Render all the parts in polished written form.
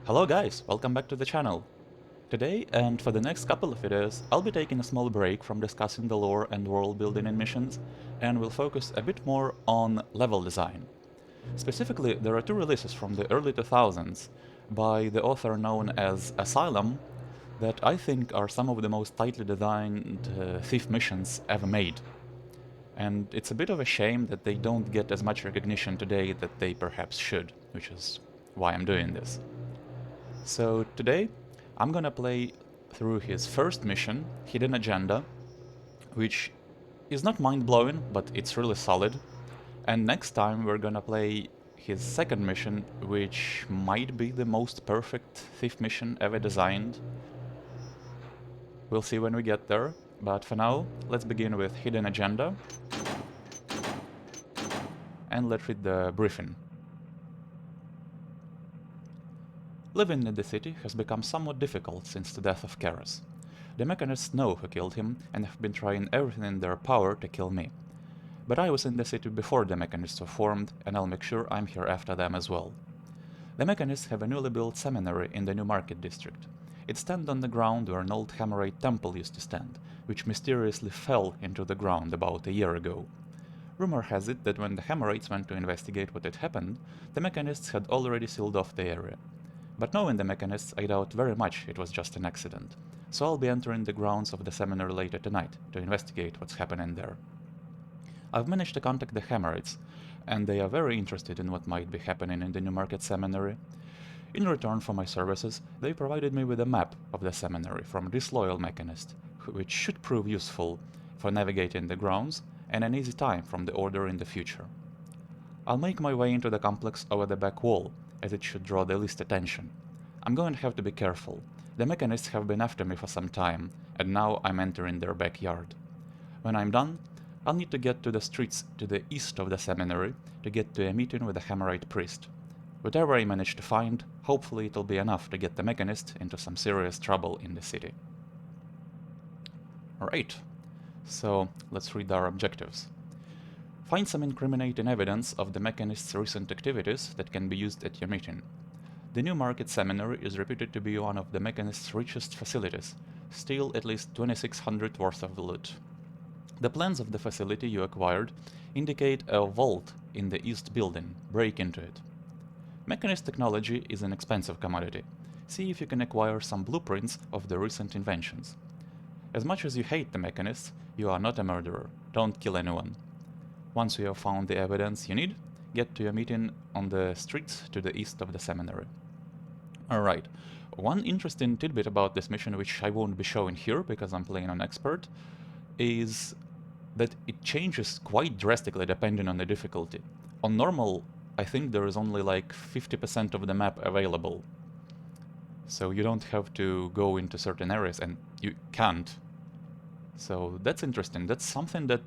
Hello guys, welcome back to the channel. Today, and for the next couple of videos, I'll be taking a small break from discussing the lore and world building in missions, and will focus a bit more on level design. Specifically, there are two releases from the early 2000s by the author known as AsyluM that I think are some of the most tightly designed thief missions ever made. And it's a bit of a shame that they don't get as much recognition today that they perhaps should, which is why I'm doing this. So today, I'm gonna play through his first mission, Hidden Agenda, which is not mind-blowing, but it's really solid. And next time we're gonna play his second mission, which might be the most perfect thief mission ever designed. We'll see when we get there, but for now, let's begin with Hidden Agenda. And let's read the briefing. Living in the city has become somewhat difficult since the death of Karas. The mechanists know who killed him and have been trying everything in their power to kill me. But I was in the city before the mechanists were formed, and I'll make sure I'm here after them as well. The mechanists have a newly built seminary in the New Market district. It stands on the ground where an old Hammerite temple used to stand, which mysteriously fell into the ground about a year ago. Rumor has it that when the Hammerites went to investigate what had happened, the mechanists had already sealed off the area. But knowing the mechanists, I doubt very much it was just an accident, so I'll be entering the grounds of the seminary later tonight to investigate what's happening there. I've managed to contact the Hammerites, and they are very interested in what might be happening in the New Market Seminary. In return for my services, they provided me with a map of the seminary from a disloyal mechanist, which should prove useful for navigating the grounds and an easy time from the Order in the future. I'll make my way into the complex over the back wall, as it should draw the least attention. I'm going to have to be careful. The mechanists have been after me for some time, and now I'm entering their backyard. When I'm done, I'll need to get to the streets to the east of the seminary to get to a meeting with the Hammerite priest. Whatever I manage to find, hopefully it'll be enough to get the mechanist into some serious trouble in the city. Alright, so let's read our objectives. Find some incriminating evidence of the mechanist's recent activities that can be used at your meeting. The New Market Seminary is reputed to be one of the mechanist's richest facilities. Steal at least 2600 worth of loot. The plans of the facility you acquired indicate a vault in the east building. Break into it. Mechanist technology is an expensive commodity. See if you can acquire some blueprints of the recent inventions. As much as you hate the mechanists, you are not a murderer. Don't kill anyone. Once you have found the evidence you need, get to your meeting on the streets to the east of the seminary. Alright, one interesting tidbit about this mission, which I won't be showing here because I'm playing on expert, is that it changes quite drastically depending on the difficulty. On normal, I think there is only like 50% of the map available. So you don't have to go into certain areas, and you can't. So that's interesting. That's something that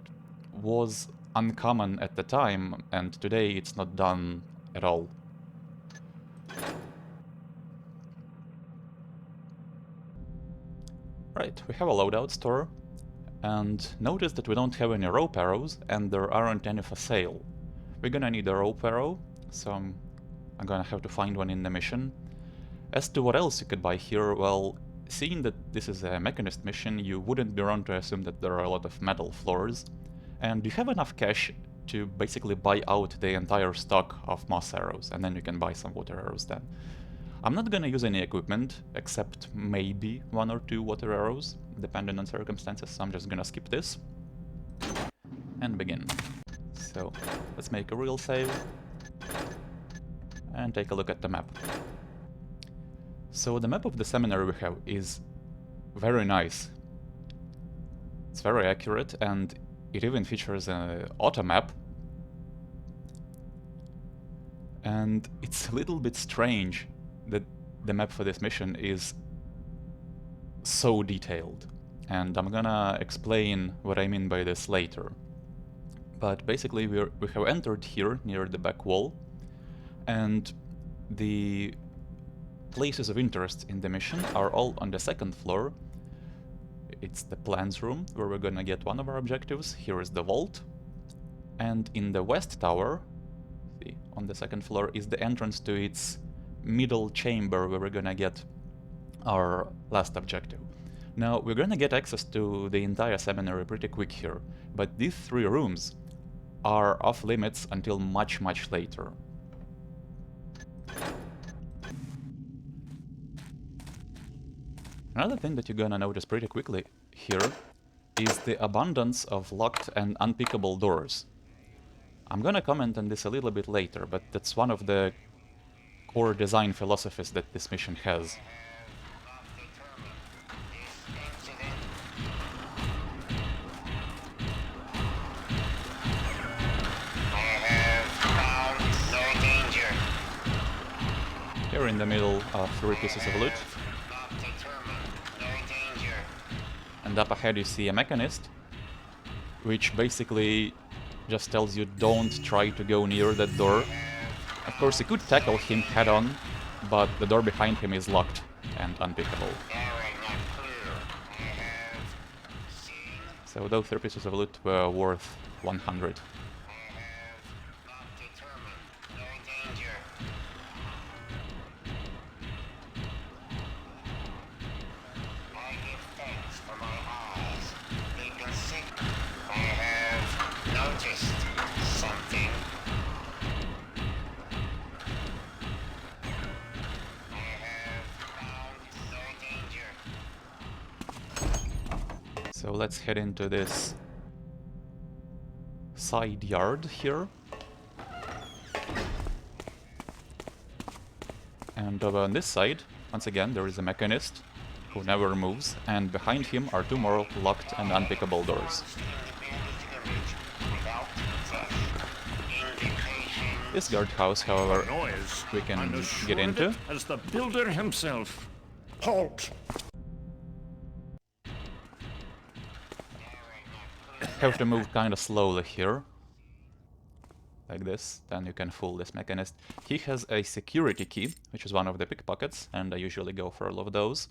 was uncommon at the time, and today it's not done at all. Right, we have a loadout store, and notice that we don't have any rope arrows, and there aren't any for sale. We're gonna need a rope arrow, so I'm gonna have to find one in the mission. As to what else you could buy here, well, seeing that this is a mechanist mission, you wouldn't be wrong to assume that there are a lot of metal floors. And you have enough cash to basically buy out the entire stock of moss arrows, and then you can buy some water arrows then. I'm not gonna use any equipment, except maybe 1 or 2 water arrows, depending on circumstances, so I'm just gonna skip this. And begin. So, let's make a real save. And take a look at the map. So the map of the seminary we have is very nice. It's very accurate, and it even features an auto map, and it's a little bit strange that the map for this mission is so detailed, and I'm gonna explain what I mean by this later. But basically we have entered here near the back wall, and the places of interest in the mission are all on the second floor. It's the plans room, where we're gonna get one of our objectives. Here is the vault. And in the west tower, see, on the second floor, is the entrance to its middle chamber where we're gonna get our last objective. Now, we're gonna get access to the entire seminary pretty quick here, but these 3 rooms are off limits until much, much later. Another thing that you're gonna notice pretty quickly here is the abundance of locked and unpickable doors. I'm gonna comment on this a little bit later, but that's one of the core design philosophies that this mission has. Here in the middle are 3 pieces of loot. And up ahead you see a mechanist, which basically just tells you don't try to go near that door. Of course, you could tackle him head on, but the door behind him is locked and unpickable. So those 3 pieces of loot were worth 100. So let's head into this side yard here. And over on this side, once again, there is a mechanist who never moves, and behind him are 2 more locked and unpickable doors. This guardhouse, however, we can get into. As the builder himself. Halt! Have to move kind of slowly here, like this, then you can fool this mechanist. He has a security key, which is one of the pickpockets, and I usually go for all of those.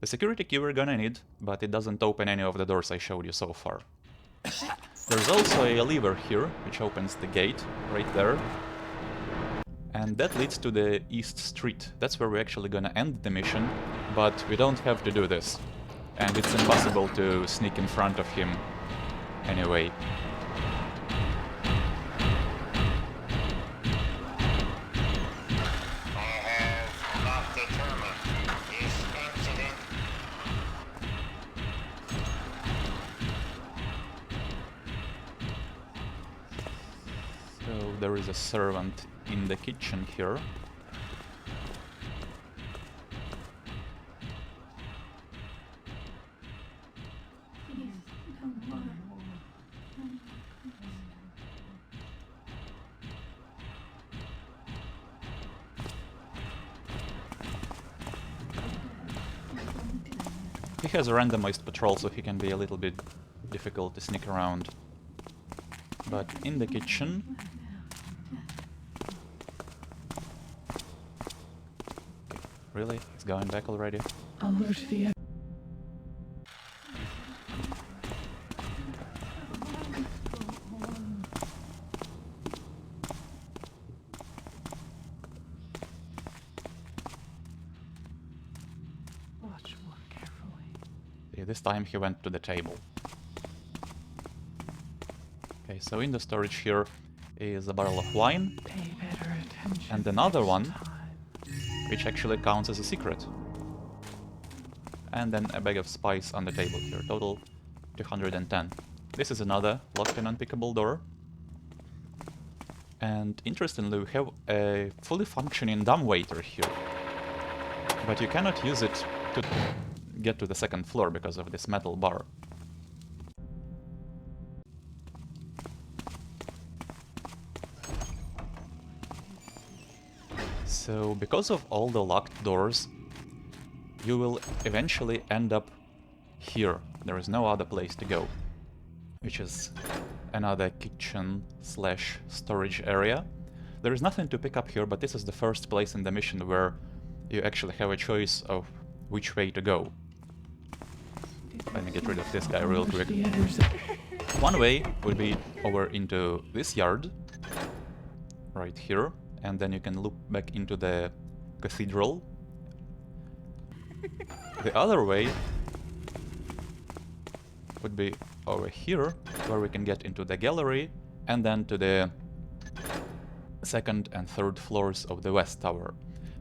The security key we're gonna need, but it doesn't open any of the doors I showed you so far. There's also a lever here, which opens the gate, right there. And that leads to the East Street. That's where we're actually gonna end the mission, but we don't have to do this. And it's impossible to sneak in front of him anyway. So there is a servant in the kitchen here. He has a randomized patrol, so he can be a little bit difficult to sneak around. But in the kitchen... Okay, really? He's going back already? Alert the... Watch more carefully. See, this time he went to the table. Okay, so in the storage here is a barrel of wine, Pay better attention. and another one, which actually counts as a secret. And then a bag of spice on the table here, total 210. This is another locked and unpickable door. And interestingly, we have a fully functioning dumbwaiter here. But you cannot use it to get to the second floor because of this metal bar. So, because of all the locked doors, you will eventually end up here. There is no other place to go, which is another kitchen slash storage area. There is nothing to pick up here, but this is the first place in the mission where you actually have a choice of which way to go. Let me get rid of this guy real quick. One way would be over into this yard, right here, and then you can loop back into the cathedral. The other way would be over here, where we can get into the gallery and then to the second and third floors of the West Tower.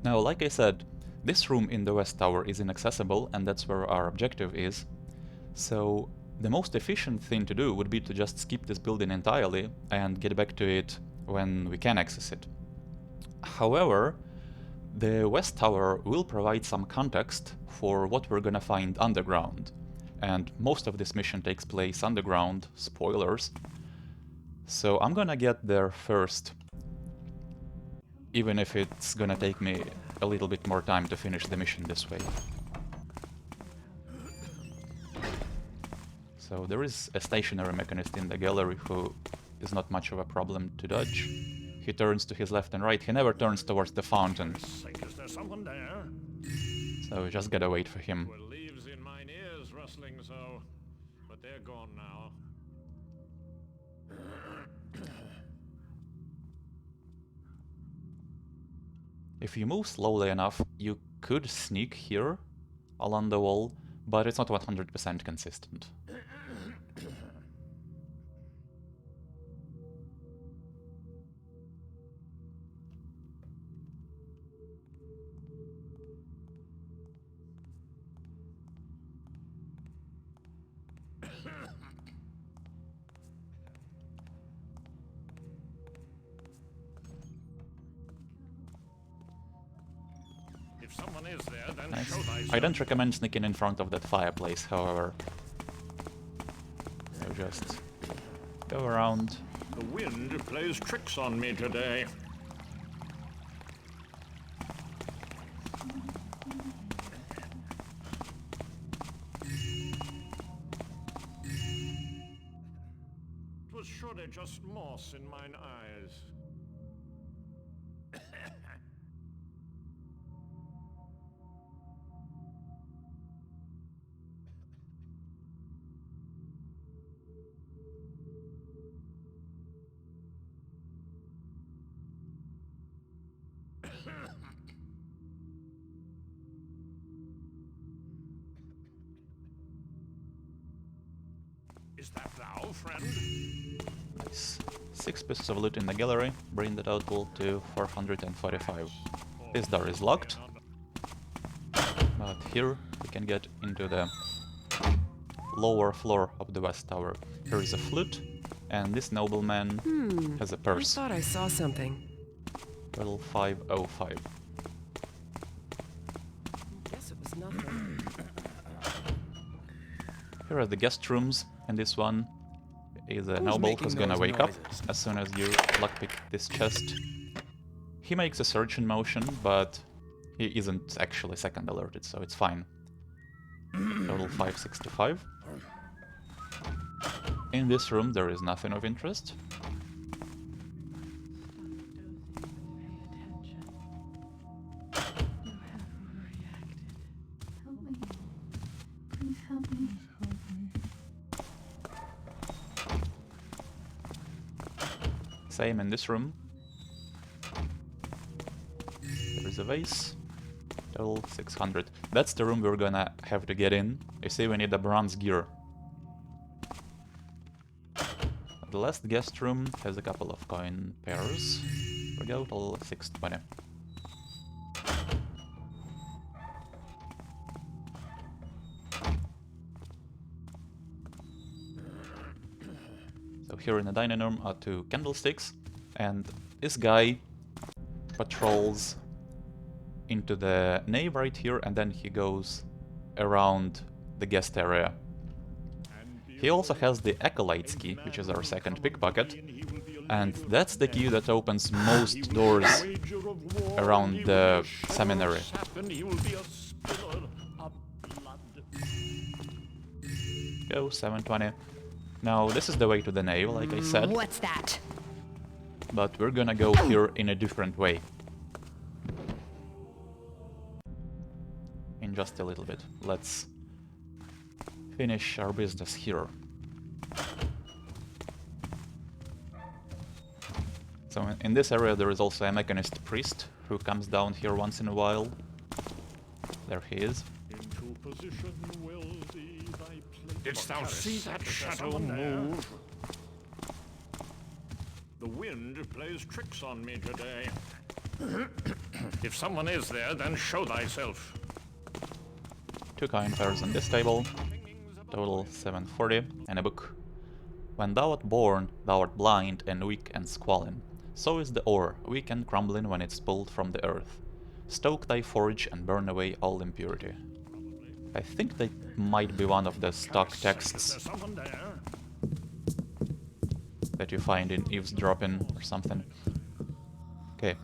Now, like I said, this room in the West Tower is inaccessible, and that's where our objective is. So the most efficient thing to do would be to just skip this building entirely and get back to it when we can access it. However, the West Tower will provide some context for what we're gonna find underground. And most of this mission takes place underground, spoilers. So I'm gonna get there first, even if it's gonna take me a little bit more time to finish the mission this way. So there is a stationary mechanist in the gallery who is not much of a problem to dodge. He turns to his left and right, he never turns towards the fountain. Is there someone there? So we just gotta wait for him. Well, leaves in mine ears rustling so, but they're gone now. If you move slowly enough, you could sneak here along the wall, but it's not 100% consistent. If someone is there, then Nice. show thyself. I don't recommend sneaking in front of that fireplace, however. So just go around. The wind plays tricks on me today. It was surely just moss in mine eyes. Is that thou, friend? Nice. 6 pieces of loot in the gallery, bring the total to 445. This door is locked, but here we can get into the lower floor of the West Tower. Here is a flute, and this nobleman has a I purse. thought I saw something. Total 505. Guess it was nothing. Here are the guest rooms, and this one is a Who's noble making who's gonna those wake up noises? as soon as you lockpick this chest. He makes a searching motion, but he isn't actually second alerted, so it's fine. Total 565. In this room there is nothing of interest. Same in this room. There is a vase. Total 600. That's the room we're gonna have to get in. You see, we need a bronze gear. The last guest room has a couple of coin pairs. Here we go, total 620. So here in the dining room are 2 candlesticks, and this guy patrols into the nave right here, and then he goes around the guest area. He also has the Acolyte's key, which is our second pickpocket, and that's the key that opens most doors around the seminary. Go, 720. Now, this is the way to the nave, like I said, What's that? but we're gonna go here in a different way. In just a little bit. Let's finish our business here. So in this area there is also a mechanist priest who comes down here once in a while. There he is. Into position will be thy plate. Didst thou see that shadow move? The wind plays tricks on me today. If someone is there, then show thyself. 2 coin pairs on this table. Total 740. And a book. When thou art born, thou art blind and weak and squalling. So is the ore, weak and crumbling when it's pulled from the earth. Stoke thy forge and burn away all impurity. I think that might be one of the stock texts that you find in eavesdropping or something. Okay.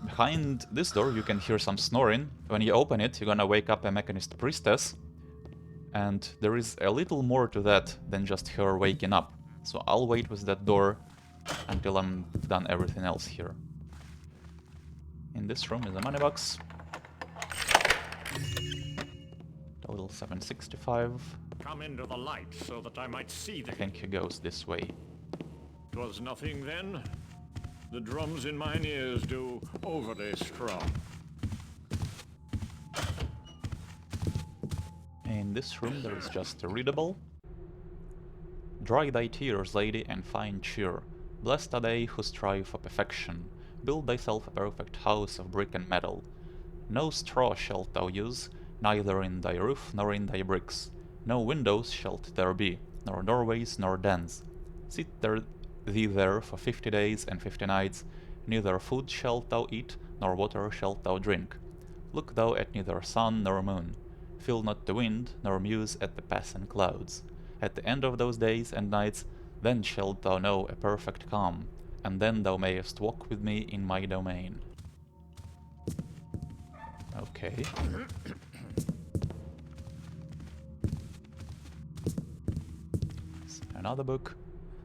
Behind this door you can hear some snoring. When you open it, you're gonna wake up a mechanist priestess. And there is a little more to that than just her waking up. So I'll wait with that door until I'm done everything else here. In this room is a money box. Total 765. Come into the light so that I might see thee. I think he goes this way. 'Twas nothing then. The drums in mine ears do overly strong. In this room there is just a readable. Dry thy tears, lady, and find cheer. Blessed are they who strive for perfection. Build thyself a perfect house of brick and metal. No straw shalt thou use, neither in thy roof nor in thy bricks. No windows shalt there be, nor doorways nor dens. Sit thee there for 50 days and 50 nights. Neither food shalt thou eat, nor water shalt thou drink. Look thou at neither sun nor moon. Feel not the wind, nor muse at the passing clouds. At the end of those days and nights, then shalt thou know a perfect calm, and then thou mayest walk with me in my domain. Okay. Another book.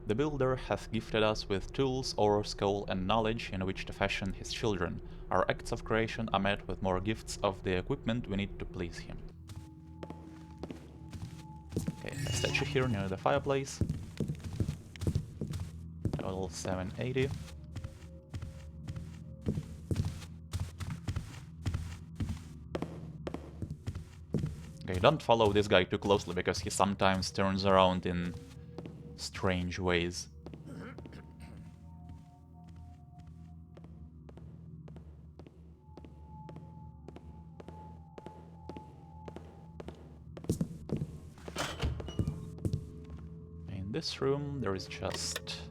The builder hath gifted us with tools, ores, coal, and knowledge in which to fashion his children. Our acts of creation are met with more gifts of the equipment we need to please him. Okay, a statue here near the fireplace. Total 780. Okay, don't follow this guy too closely because he sometimes turns around in strange ways. In this room there is just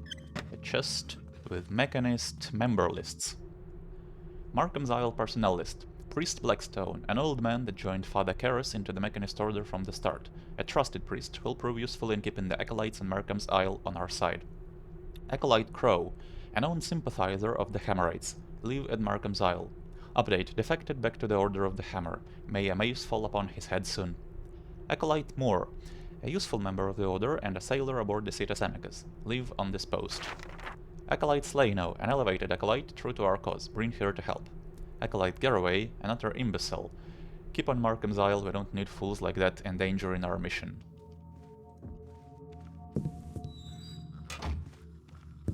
a chest with mechanist member lists. Markham's Isle personnel list. Priest Blackstone, an old man that joined Father Karras into the Mechanist Order from the start. A trusted priest who will prove useful in keeping the Acolytes and Markham's Isle on our side. Acolyte Crow, a known sympathizer of the Hammerites. Live at Markham's Isle. Update, defected back to the Order of the Hammer. May a mace fall upon his head soon. Acolyte Moore, a useful member of the Order and a sailor aboard the Cetus Amicus. Live on this post. Acolyte Slano, an elevated acolyte true to our cause. Bring her to help. Acolyte Garraway, another imbecile. Keep on Markham's Isle, we don't need fools like that endangering our mission.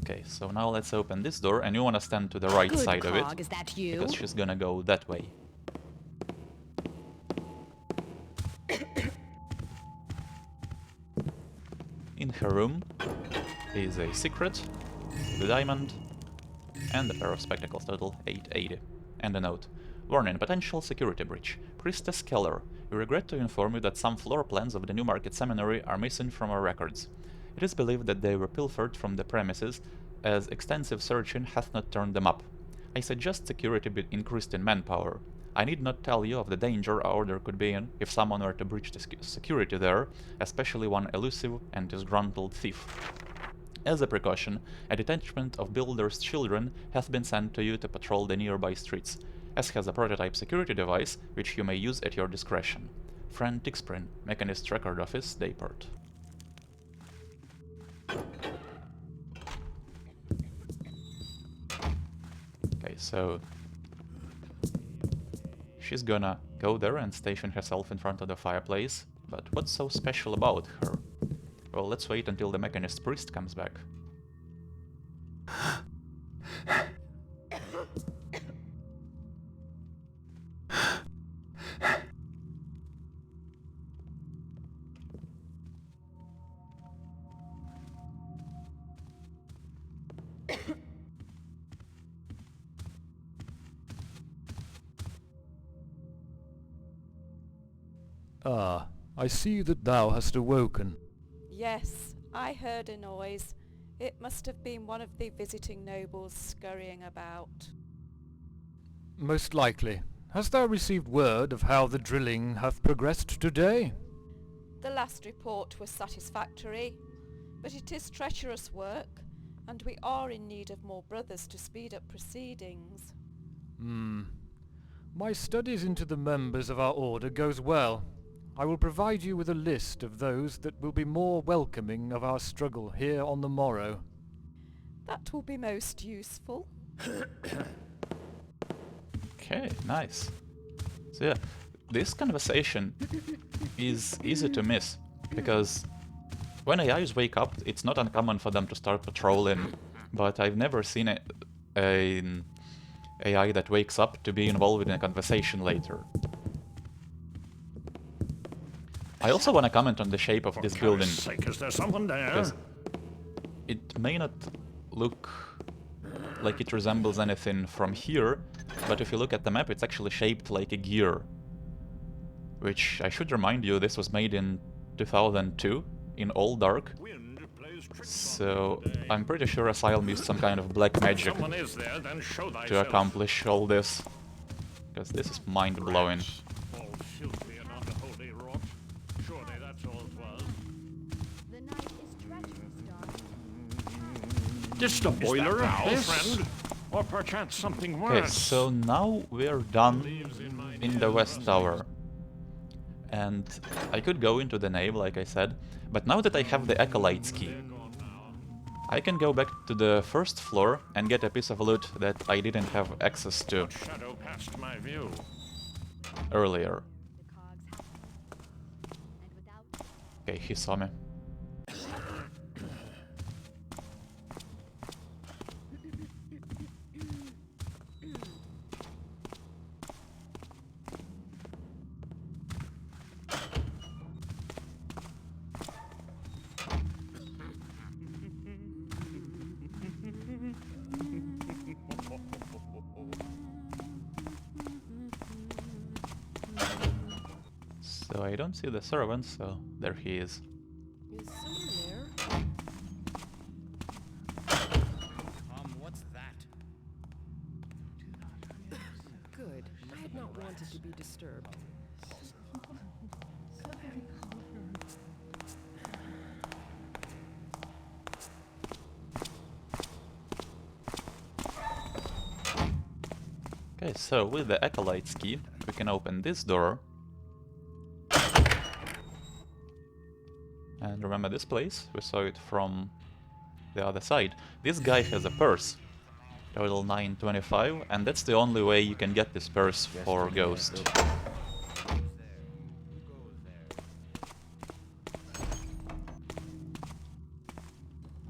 Okay, so now let's open this door, and you wanna stand to the right Good side of it. Cog, is that you? Because she's gonna go that way. In her room is a secret, the diamond, and a pair of spectacles, total 880. And a note. Warning, potential security breach. Priestess Keller, we regret to inform you that some floor plans of the Newmarket Seminary are missing from our records. It is believed that they were pilfered from the premises, as extensive searching hath not turned them up. I suggest security be increased in manpower. I need not tell you of the danger our order could be in if someone were to breach the security there, especially one elusive and disgruntled thief. As a precaution, a detachment of builders' children hath been sent to you to patrol the nearby streets, as has a prototype security device which you may use at your discretion. Friend Tixprin, Mechanist Record Office, Dayport. Okay, so she's gonna go there and station herself in front of the fireplace, but what's so special about her? Well, let's wait until the Mechanist Priest comes back. Ah, I see that thou hast awoken. Yes, I heard a noise. It must have been one of the visiting nobles scurrying about. Most likely. Hast thou received word of how the drilling hath progressed today? The last report was satisfactory, but it is treacherous work, and we are in need of more brothers to speed up proceedings. My studies into the members of our order goes well. I will provide you with a list of those that will be more welcoming of our struggle here on the morrow. That will be most useful. Okay, nice. So yeah, this conversation is easy to miss, because when AIs wake up, it's not uncommon for them to start patrolling, but I've never seen an AI that wakes up to be involved in a conversation later. I also want to comment on the shape of this building, Sake, is there someone there? because it may not look like it resembles anything from here, but if you look at the map, it's actually shaped like a gear. Which, I should remind you, this was made in 2002, in all dark. Wind plays tricks on So, me today. I'm pretty sure Asylum used some kind of black If magic someone is there, then show to thyself. accomplish all this. Because this is mind-blowing. All filthy and unholy rot. Surely that's all it was. The night is treacherous, darling. This the boiler, friend? Or perchance something worse? Okay, so now we're done in the West Tower. And I could go into the nave, like I said, but now that I have the Acolyte's key, I can go back to the first floor and get a piece of loot that I didn't have access to Shadow past my view. earlier. The cogs happen. And without Okay, he saw me. So I don't see the servant, so there he is. Is someone there? What's that? Good. I had not wanted to be disturbed. Okay, so with the Acolyte's key, we can open this door. And remember this place? We saw it from the other side. This guy has a purse, total 925, and that's the only way you can get this purse for Ghost.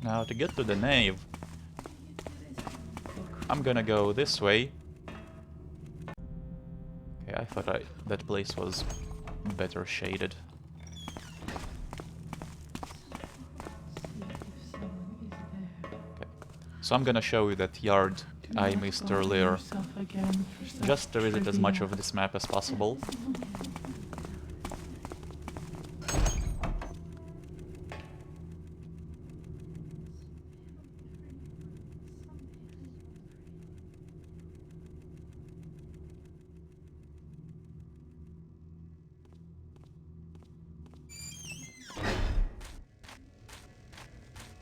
Now to get to the nave, I'm gonna go this way. Okay, I thought that place was better shaded. So I'm gonna show you that yard I missed earlier, just to visit as much of this map as possible.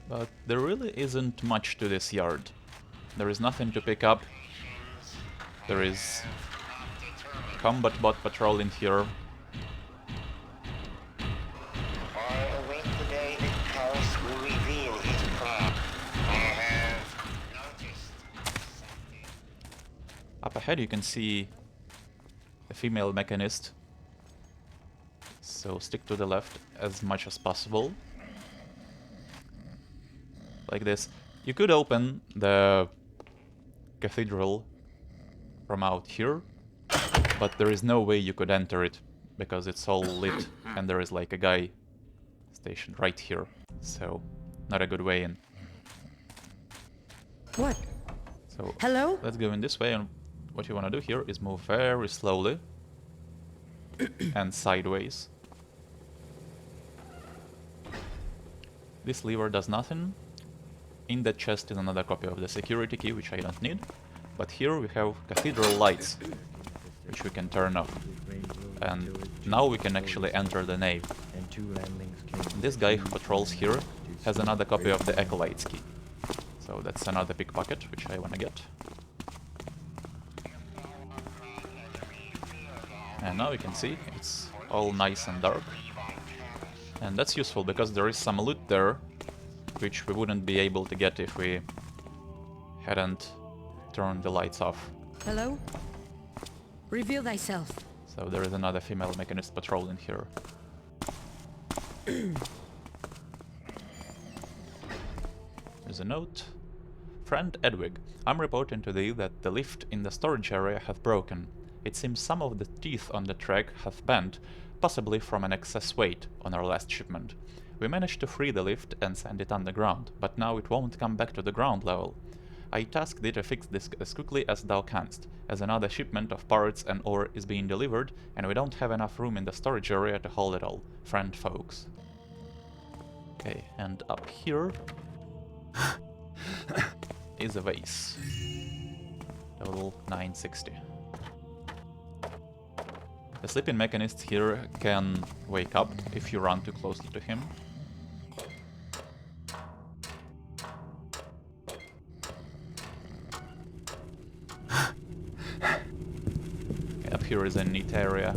But there really isn't much to this yard. There is nothing to pick up. There is combat bot patrolling here. I await the day that Paris will reveal his plan. I have noticed something. Up ahead you can see a female mechanist. So stick to the left as much as possible. Like this. You could open the cathedral from out here, but there is no way you could enter it because it's all lit and there is like a guy stationed right here. So, not a good way in. What? So, Hello? let's go in this way, and what you want to do here is move very slowly and sideways. This lever does nothing. In that chest is another copy of the security key, which I don't need. But here we have cathedral lights, which we can turn off. And now we can actually enter the nave. This guy who patrols here has another copy of the acolyte's key. So that's another pickpocket, which I wanna get. And now you can see it's all nice and dark. And that's useful because there is some loot there, which we wouldn't be able to get if we hadn't turned the lights off. Hello? Reveal thyself. So there is another female mechanist patrolling here. There's a note. Friend Edwig, I'm reporting to thee that the lift in the storage area hath broken. It seems some of the teeth on the track hath bent, possibly from an excess weight on our last shipment. We managed to free the lift and send it underground, but now it won't come back to the ground level. I task thee to fix this as quickly as thou canst, as another shipment of parts and ore is being delivered, and we don't have enough room in the storage area to hold it all. Friend folks. Okay, and up here is a vase. Total 960. The sleeping mechanist here can wake up if you run too closely to him. Okay, up here is a neat area.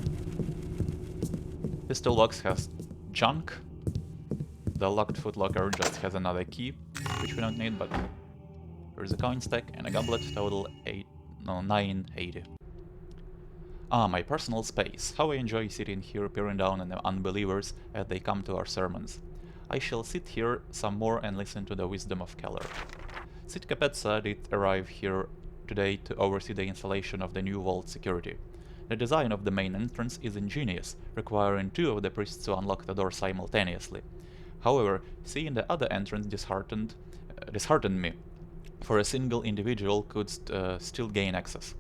This toolbox has junk. The locked footlocker just has another key, which we don't need, but there's a coin stack and a goblet, total 980. Ah, my personal space. How I enjoy sitting here peering down on the unbelievers as they come to our sermons. I shall sit here some more and listen to the wisdom of Keller. Sid Capezza did arrive here today to oversee the installation of the new vault security. The design of the main entrance is ingenious, requiring 2 of the priests to unlock the door simultaneously. However, seeing the other entrance disheartened me, for a single individual could still gain access.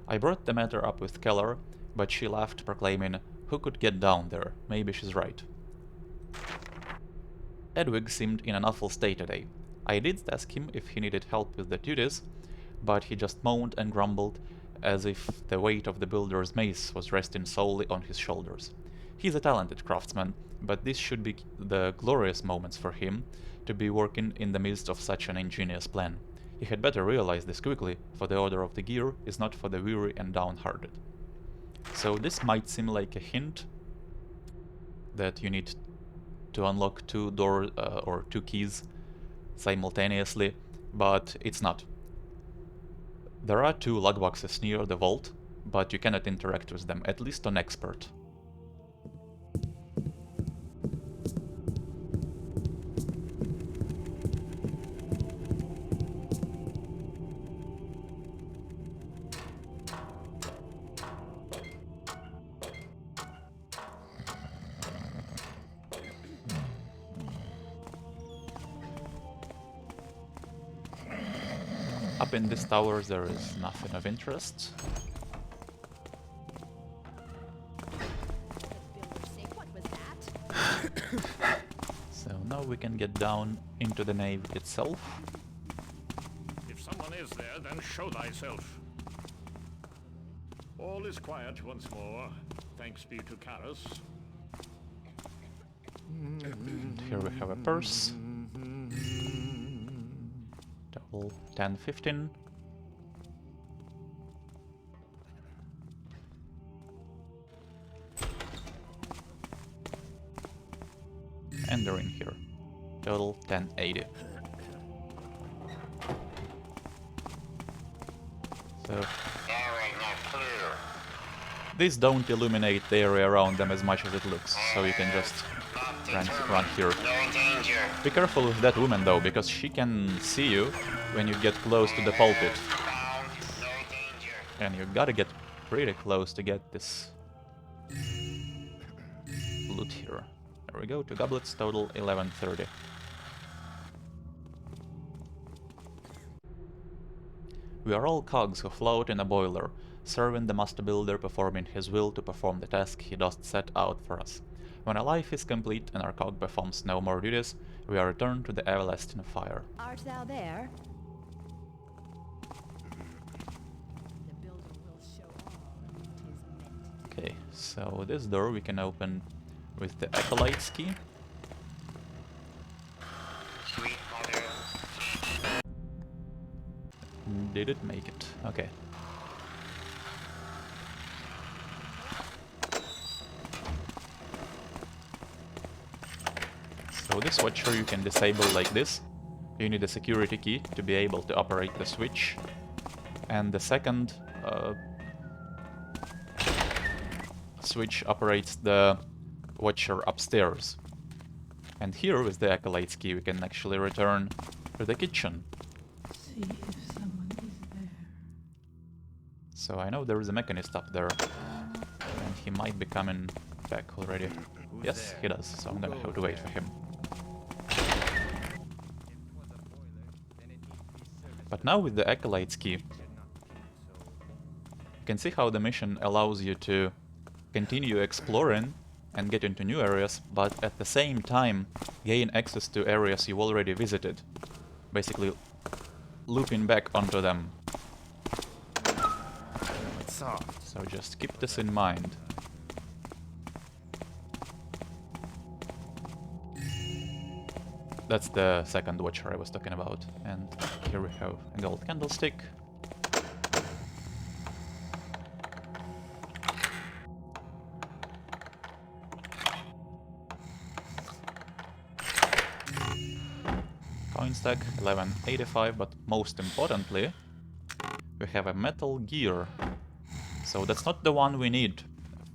I brought the matter up with Keller, but she laughed, proclaiming, "Who could get down there? Maybe she's right." Edwig seemed in an awful state today. I did ask him if he needed help with the duties, but he just moaned and grumbled, as if the weight of the builder's mace was resting solely on his shoulders. He's a talented craftsman, but this should be the glorious moments for him, to be working in the midst of such an ingenious plan. He had better realize this quickly, for the order of the gear is not for the weary and downhearted. So this might seem like a hint that you need to unlock 2 doors or 2 keys simultaneously, but it's not. There are 2 lockboxes near the vault, but you cannot interact with them, at least on expert. Up in these towers there is nothing of interest. What was that? So now we can get down into the nave itself. If someone is there, then show thyself. All is quiet once more. Thanks be to Karas. Here we have a purse. Double 10-15. And they're in here. Total 1080. So these don't illuminate the area around them as much as it looks, so you can just run here. Be careful with that woman though, because she can see you when you get close to the pulpit. And you gotta get pretty close to get this loot here. There we go, 2 goblets, total 1130. We are all cogs who float in a boiler, serving the master builder, performing his will to perform the task he doth set out for us. When a life is complete and our cog performs no more duties, we are returned to the everlasting fire. Art thou there? The builder will show all that 'tis meant to. Okay, so this door we can open with the Acolyte's key. Sweet mother. Did it make it? Okay. So this watcher you can disable like this. You need a security key to be able to operate the switch. And the second switch operates the watcher upstairs. And here with the Acolyte's key we can actually return to the kitchen. See if someone is there. So I know there is a mechanist up there. And he might be coming back already. Yes, he does, so I'm gonna have to wait for him. But now with the Acolyte's key, you can see how the mission allows you to continue exploring and get into new areas, but at the same time gain access to areas you already visited. Basically looping back onto them. So just keep this in mind. That's the second watcher I was talking about. And here we have a gold candlestick. Coin stack 1185, but most importantly, we have a metal gear. So that's not the one we need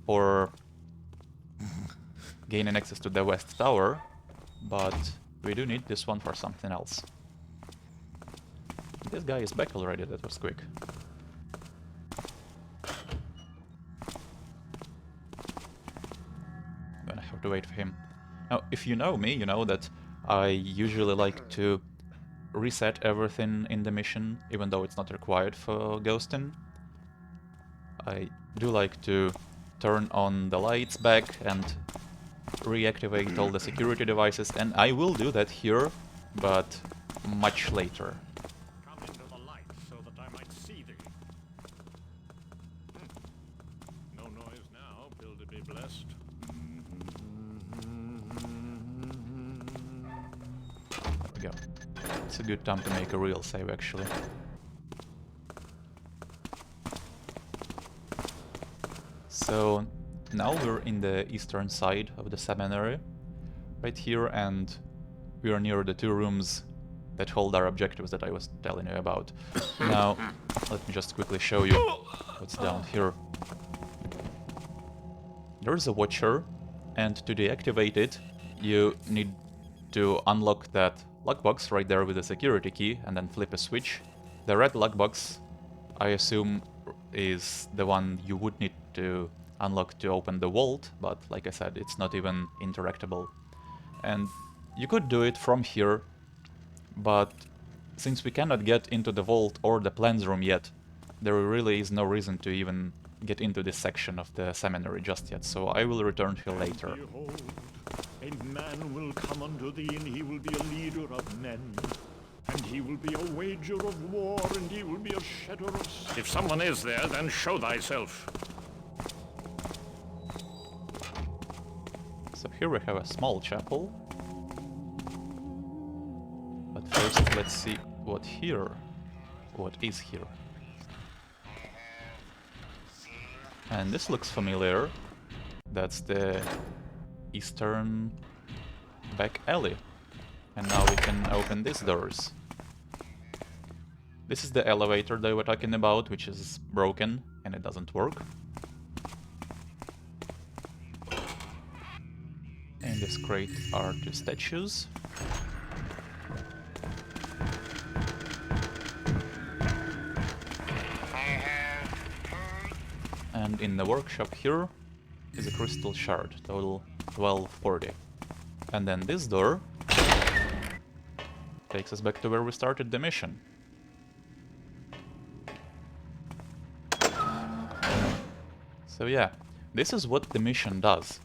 for gaining access to the West Tower, but we do need this one for something else. This guy is back already, that was quick. Gonna have to wait for him. Now, if you know me, you know that I usually like to reset everything in the mission, even though it's not required for ghosting. I do like to turn on the lights back and reactivate all the security devices, and I will do that here, but much later. Come into the light so that I might see thee. No noise now, builder be blessed. There we go. It's a good time to make a real save, actually. So now we're in the eastern side of the seminary, right here, and we are near the two rooms that hold our objectives that I was telling you about. Now, let me just quickly show you what's down here. There's a watcher, and to deactivate it, you need to unlock that lockbox right there with the security key, and then flip a switch. The red lockbox, I assume, is the one you would need to unlock to open the vault, but like I said, it's not even interactable. And you could do it from here, but since we cannot get into the vault or the plans room yet, there really is no reason to even get into this section of the seminary just yet, so I will return here later. Behold, a man will come unto thee, and he will be a leader of men. And he will be a wager of war, and he will be a shedder of... If someone is there, then show thyself. So here we have a small chapel. But first let's see what is here. And this looks familiar. That's the eastern back alley. And now we can open these doors. This is the elevator they were talking about, which is broken and it doesn't work. In this crate are two statues. And in the workshop here is a crystal shard, total 1240. And then this door takes us back to where we started the mission. So yeah, this is what the mission does.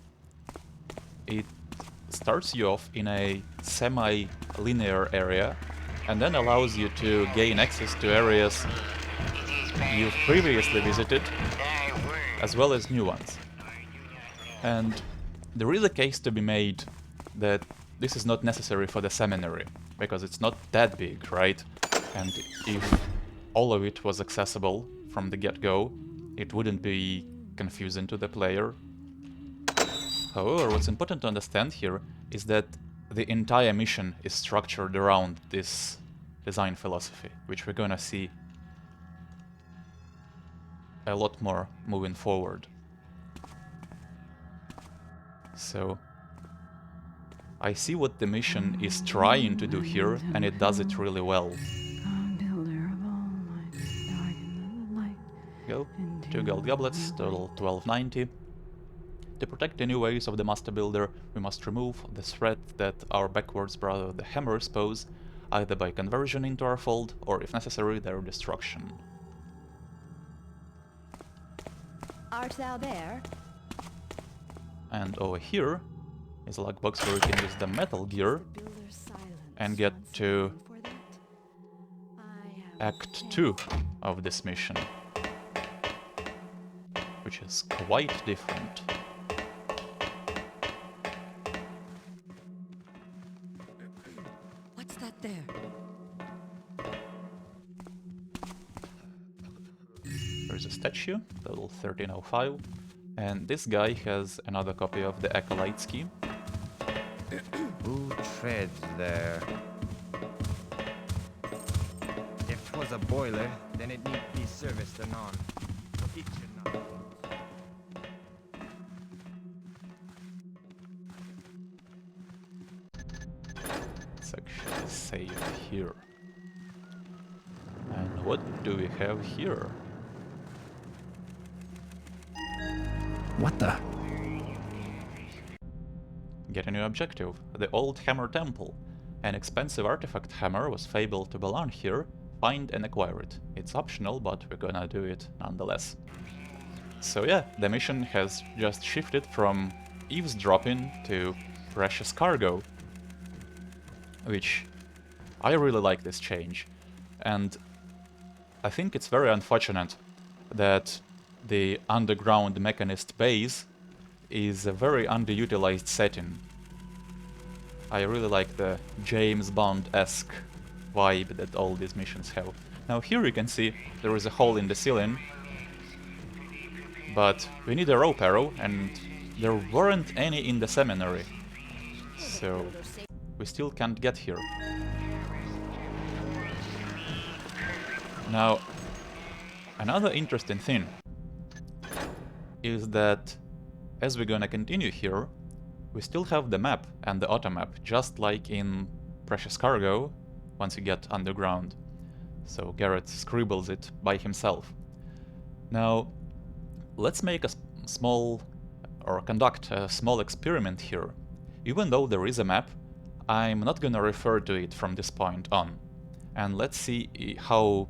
starts you off in a semi-linear area and then allows you to gain access to areas you've previously visited, as well as new ones. And there is a case to be made that this is not necessary for the seminary, because it's not that big, right? And if all of it was accessible from the get-go, it wouldn't be confusing to the player. However, what's important to understand here is that the entire mission is structured around this design philosophy, which we're gonna see a lot more moving forward. So I see what the mission is trying to do here, and it does it really well. Go, 2 gold goblets, total 1290. To protect the new ways of the Master Builder, we must remove the threat that our backwards brother the Hammers pose, either by conversion into our fold, or if necessary, their destruction. Art thou there? And over here is a lockbox where we can use the metal gear and get to Act 2 of this mission, which is quite different. What's that there? There's a statue, level 1305, and this guy has another copy of the Acolyte's key. Who treads there? If 'twas a boiler, then it need be serviced anon. It should not. Let's actually save here. And what do we have here? What the? Get a new objective, the Old Hammer Temple. An expensive artifact hammer was fabled to belong here. Find and acquire it. It's optional, but we're gonna do it nonetheless. So yeah, the mission has just shifted from eavesdropping to precious cargo, which I really like this change. And I think it's very unfortunate that the underground mechanist base is a very underutilized setting. I really like the James Bond-esque vibe that all these missions have. Now here you can see there is a hole in the ceiling, but we need a rope arrow, and there weren't any in the seminary, so we still can't get here. Now, another interesting thing is that as we're gonna continue here, we still have the map and the auto map, just like in Precious Cargo once you get underground. So Garrett scribbles it by himself. Now, let's make a small, or conduct a small experiment here. Even though there is a map, I'm not gonna refer to it from this point on. And let's see how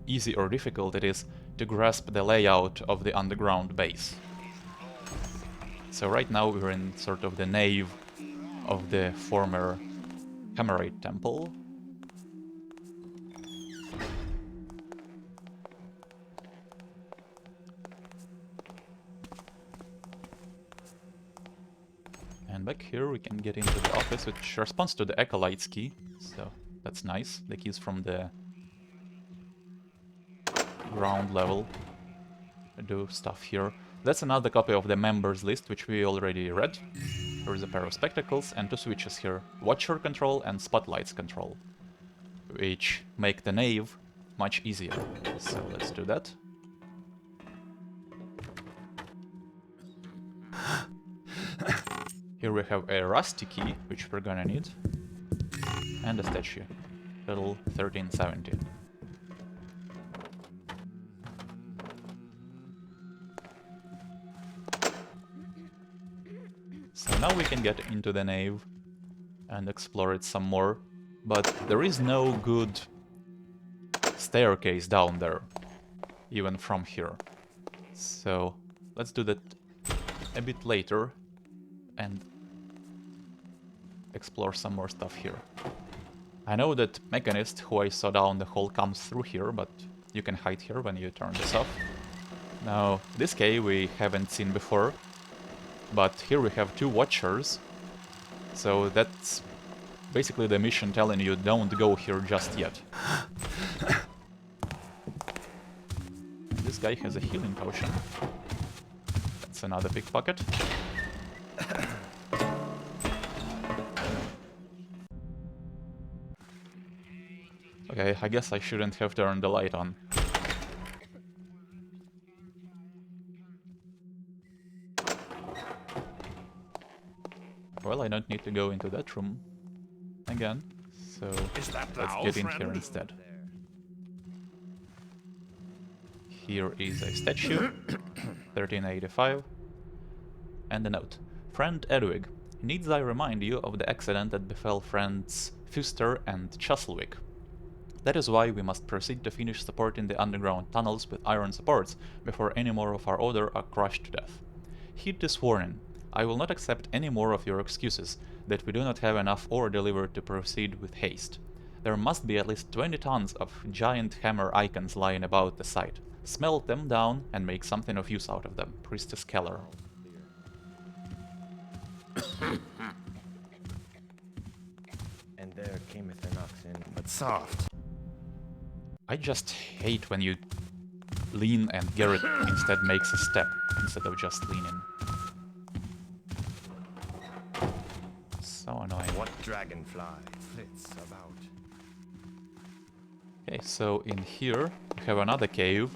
easy or difficult it is to grasp the layout of the underground base. So right now we're in sort of the nave of the former Hammerite Temple. And back here we can get into the office, which responds to the Acolyte's key, so that's nice. The keys from the ground level do stuff here. That's another copy of the members list, which we already read. There is a pair of spectacles and 2 switches here, Watcher control and Spotlights control, which make the nave much easier. So let's do that. Here we have a rusty key, which we're gonna need, and a statue, little 1370. So now we can get into the nave and explore it some more, but there is no good staircase down there, even from here. So let's do that a bit later, and explore some more stuff here. I know that Mechanist, who I saw down the hole, comes through here, but you can hide here when you turn this off. Now, this cave we haven't seen before, but here we have 2 Watchers, so that's basically the mission telling you don't go here just yet. This guy has a healing potion. That's another pickpocket. Okay, I guess I shouldn't have turned the light on. Well, I don't need to go into that room again, so let's get in here instead. Here is a statue, 1385, and a note. Friend Edwig, needs I remind you of the accident that befell friends Fuster and Chasselwick. That is why we must proceed to finish supporting the underground tunnels with iron supports before any more of our order are crushed to death. Heed this warning. I will not accept any more of your excuses that we do not have enough ore delivered to proceed with haste. There must be at least 20 tons of giant hammer icons lying about the site. Smelt them down and make something of use out of them. Priestess Keller. And there cameth an oxen, but soft. I just hate when you lean and Garrett instead makes a step instead of just leaning. So annoying. What dragonfly flits about? Okay, so in here we have another cave,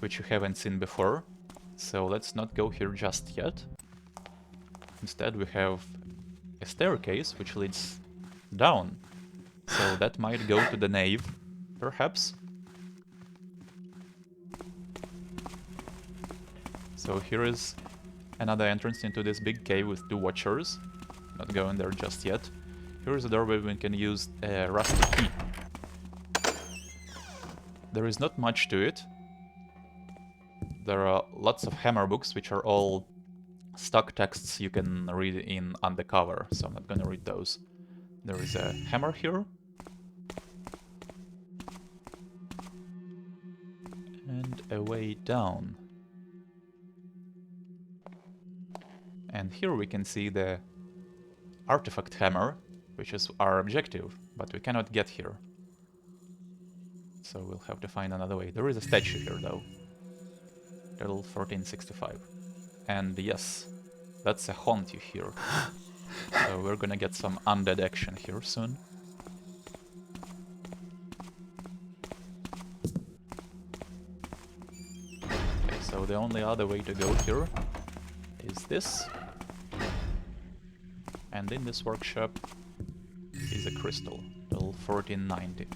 which you haven't seen before. So let's not go here just yet. Instead we have a staircase which leads down. So that might go to the nave, perhaps. So here is another entrance into this big cave with 2 Watchers. Not going there just yet. Here is a doorway we can use a rusty key. There is not much to it. There are lots of hammer books, which are all stock texts you can read in undercover, so I'm not gonna read those. There is a hammer here. And a way down. And here we can see the artifact hammer, which is our objective, but we cannot get here. So we'll have to find another way. There is a statue here, though. Level 1465. And yes, that's a haunt you hear. So we're gonna get some undead action here soon. Okay, so the only other way to go here is this. And in this workshop is a crystal, level 1490.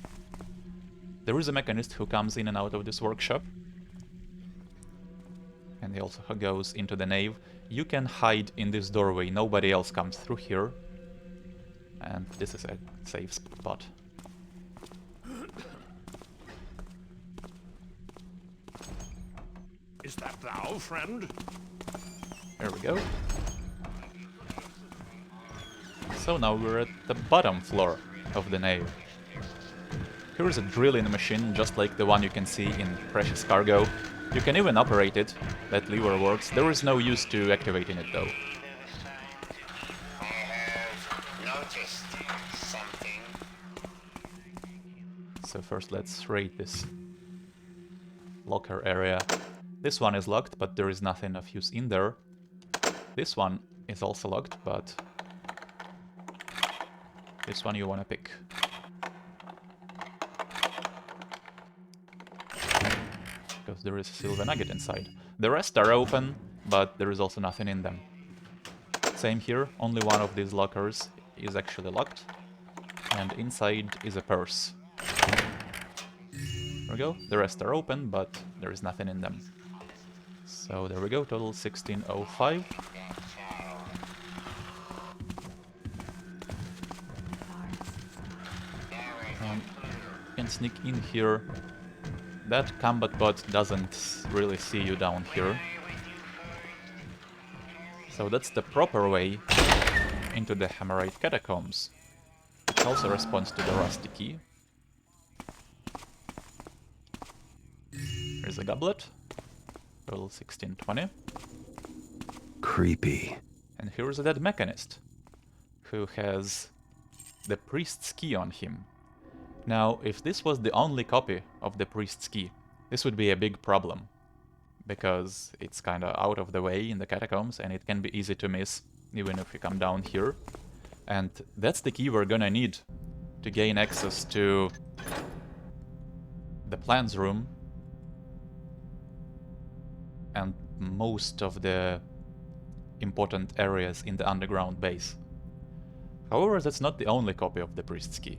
There is a mechanist who comes in and out of this workshop. And he also goes into the nave. You can hide in this doorway, nobody else comes through here. And this is a safe spot. Is that thou, friend? There we go. So now we're at the bottom floor of the nave. Here is a drilling machine, just like the one you can see in Precious Cargo. You can even operate it, that lever works. There is no use to activating it though. I have noticed something. So first let's raid this locker area. This one is locked, but there is nothing of use in there. This one is also locked, but this one you wanna pick. Because there is a silver nugget inside. The rest are open, but there is also nothing in them. Same here, only one of these lockers is actually locked, and inside is a purse. There we go, the rest are open, but there is nothing in them. So there we go, total 1605. You can sneak in here. That combat bot doesn't really see you down here. So that's the proper way into the Hammerite catacombs, which also responds to the rusty key. Here's a goblet, roll 1620. Creepy. And here's a dead mechanist, who has the priest's key on him. Now, if this was the only copy of the priest's key, this would be a big problem, because it's kinda out of the way in the catacombs and it can be easy to miss, even if you come down here. And that's the key we're gonna need to gain access to the plans room and most of the important areas in the underground base. However, that's not the only copy of the priest's key,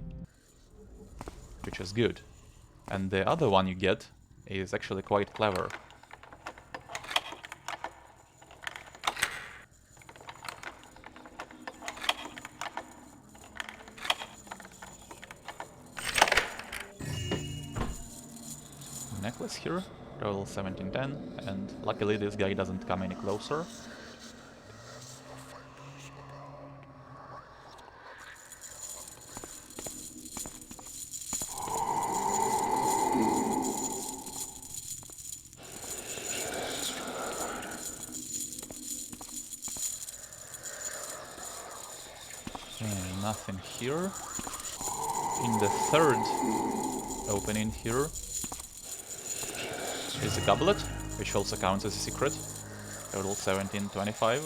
which is good. And the other one you get is actually quite clever. Necklace here, roll 1710, and luckily this guy doesn't come any closer. And nothing here. In the third opening here is a goblet, which also counts as a secret. Total 1725.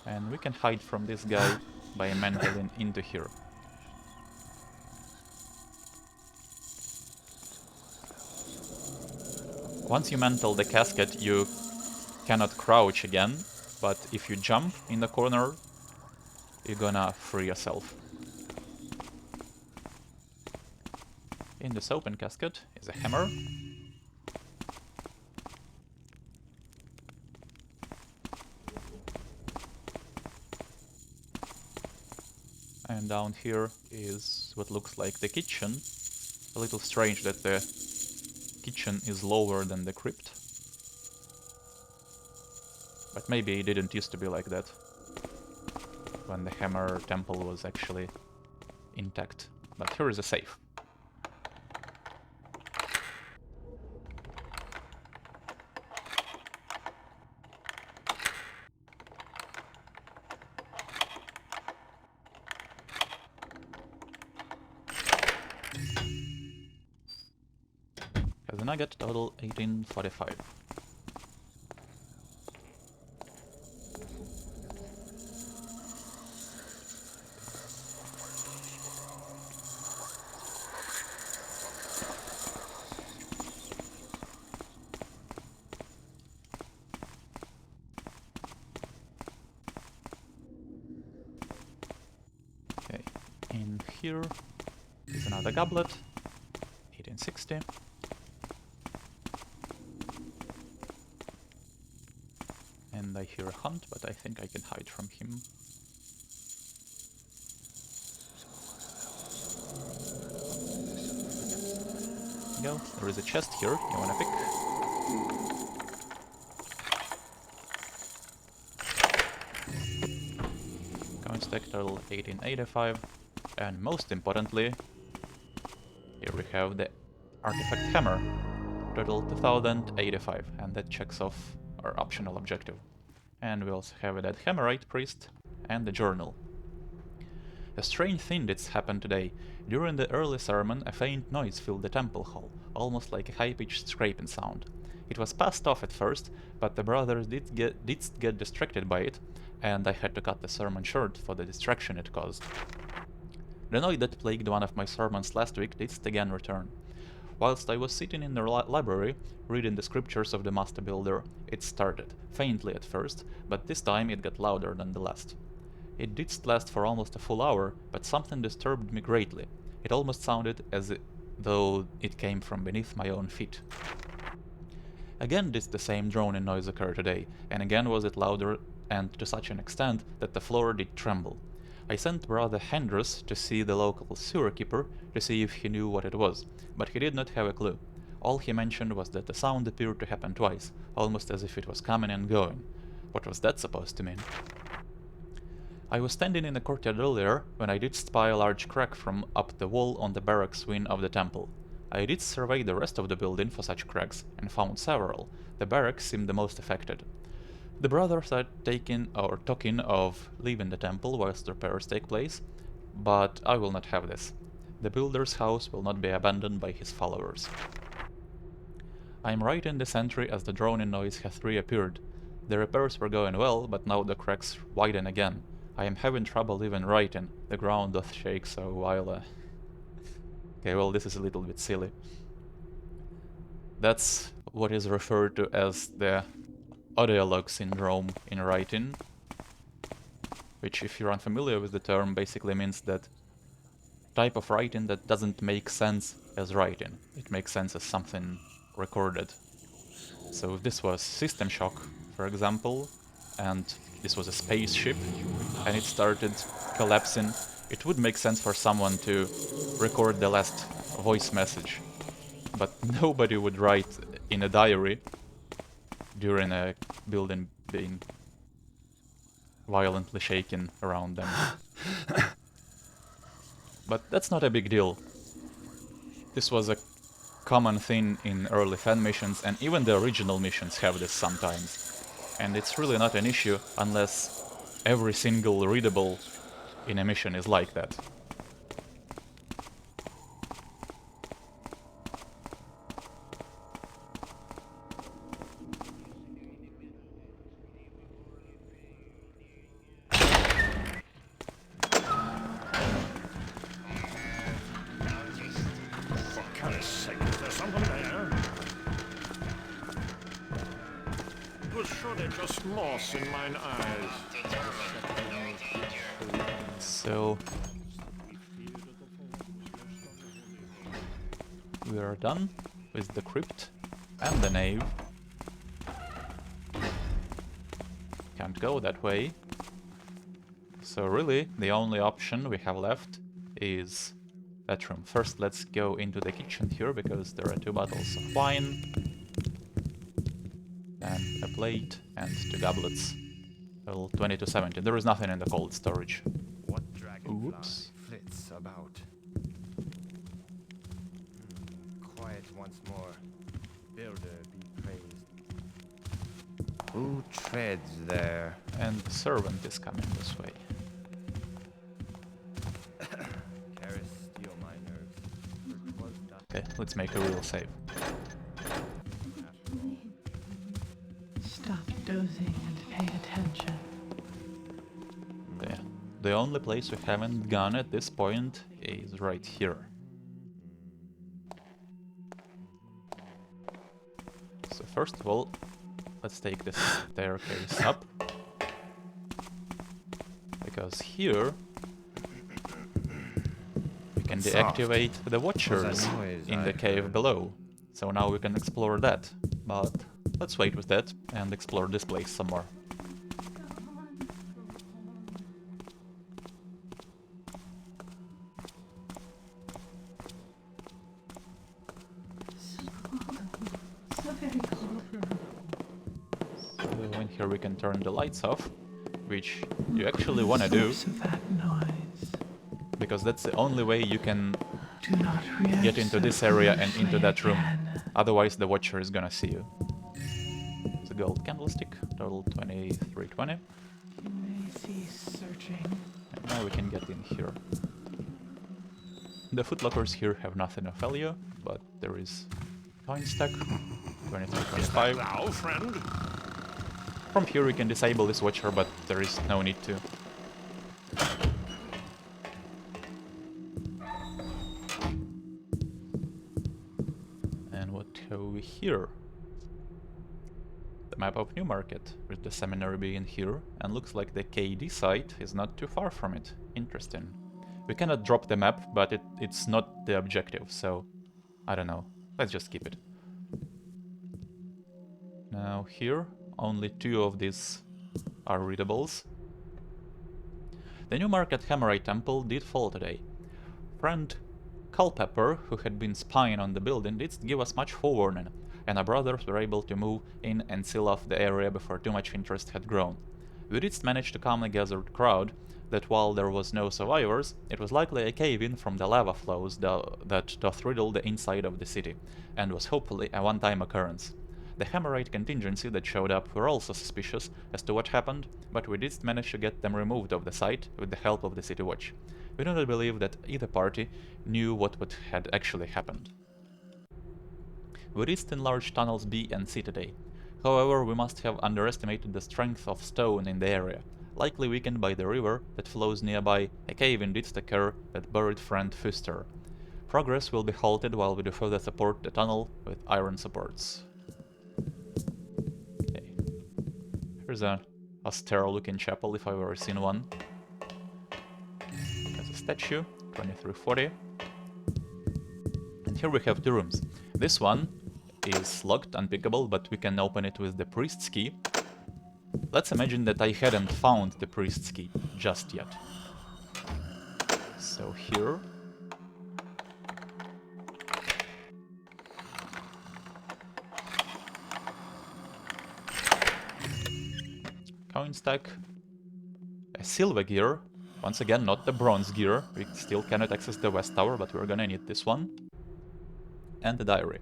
And we can hide from this guy by mantling into here. Once you mantle the casket, you cannot crouch again, but if you jump in the corner, you're gonna free yourself. In this open casket is a hammer. And down here is what looks like the kitchen. A little strange that the kitchen is lower than the crypt. But maybe it didn't used to be like that, when the Hammer Temple was actually intact. But here is a safe. Has a nugget, total 1845. Okay, in here is another goblet, 1860. And I hear a hunt, but I think I can hide from him. Go, there is a chest here, you wanna pick? Coin stack total 1885, and most importantly, here we have the artifact hammer, total 2085, and that checks off our optional objective. And we also have a dead Hammerite priest and the journal. A strange thing that's happened today. During the early sermon, a faint noise filled the temple hall, almost like a high-pitched scraping sound. It was passed off at first, but the brothers did get distracted by it, and I had to cut the sermon short for the distraction it caused. The noise that plagued one of my sermons last week did again return. Whilst I was sitting in the library, reading the scriptures of the Master Builder, it started, faintly at first, but this time it got louder than the last. It did last for almost a full hour, but something disturbed me greatly. It almost sounded as though it came from beneath my own feet. Again did the same droning noise occur today, and again was it louder and to such an extent that the floor did tremble. I sent Brother Hendrus to see the local sewer keeper to see if he knew what it was, but he did not have a clue. All he mentioned was that the sound appeared to happen twice, almost as if it was coming and going. What was that supposed to mean? I was standing in the courtyard earlier when I did spy a large crack from up the wall on the barracks wing of the temple. I did survey the rest of the building for such cracks, and found several. The barracks seemed the most affected. The brothers are talking of leaving the temple whilst repairs take place, but I will not have this. The builder's house will not be abandoned by his followers. I am writing this entry as the droning noise has reappeared. The repairs were going well, but now the cracks widen again. I am having trouble even writing. The ground doth shake so while... Okay, well, this is a little bit silly. That's what is referred to as the audiologue syndrome in writing, which, if you're unfamiliar with the term, basically means that type of writing that doesn't make sense as writing. It makes sense as something recorded. So if this was System Shock, for example, and this was a spaceship, and it started collapsing, it would make sense for someone to record the last voice message. But nobody would write in a diary during a building being violently shaken around them. But that's not a big deal. This was a common thing in early fan missions, and even the original missions have this sometimes. And it's really not an issue unless every single readable in a mission is like that. In mine eyes. So we are done with the crypt and the nave. Can't go that way. So really, the only option we have left is that room. First, let's go into the kitchen here, because there are 2 bottles of wine, and a plate, and 2 goblets. Well, 20 to 70. There is nothing in the cold storage. What dragonfly Oops. flits about? Quiet once more. Builder be praised. Who treads there? And the servant is coming this way. Karis, steal my nerves. For 'twas not Okay, let's make a real save. Stop dozing and pay attention. The only place we haven't gone at this point is right here. So first of all, let's take this staircase up. Because here we can deactivate the watchers in the cave below. So now we can explore that. But let's wait with that and explore this place some more. So very cold. So in here we can turn the lights off, which you actually want to do, Source of that noise. because that's the only way you can Do not react get into so this area and into foolishly that room. again. Otherwise the watcher is gonna see you. It's a gold candlestick, total 2320. You may cease searching. And now we can get in here. The footlockers here have nothing of value, but there is coin stack, 2325. Thou, friend? From here we can disable this watcher, but there is no need to. And what have we here? The map of Newmarket, with the seminary being here, and looks like the KD site is not too far from it. Interesting. We cannot drop the map, but it's not the objective, so I don't know. Let's just keep it. Now here, only 2 of these are readables. The Newmarket Hammerite Temple did fall today. Friend Culpepper, who had been spying on the building, did give us much forewarning, and our brothers were able to move in and seal off the area before too much interest had grown. We did manage to calm the gathered crowd that while there was no survivors, it was likely a cave-in from the lava flows that doth riddle the inside of the city, and was hopefully a one-time occurrence. The Hammerite contingency that showed up were also suspicious as to what happened, but we did manage to get them removed of the site with the help of the City Watch. We do not believe that either party knew what had actually happened. We reached enlarged tunnels B and C today. However, we must have underestimated the strength of stone in the area, likely weakened by the river that flows nearby. A cave-in did occur that buried friend Fuster. Progress will be halted while we do further support the tunnel with iron supports. Okay. Here's a austere-looking chapel if I've ever seen one. There's a statue, 2340. And here we have two rooms. This one is locked, unpickable, but we can open it with the priest's key. Let's imagine that I hadn't found the priest's key just yet. So here... coin stack. A silver gear. Once again, not the bronze gear. We still cannot access the west tower, but we're gonna need this one. And the diary.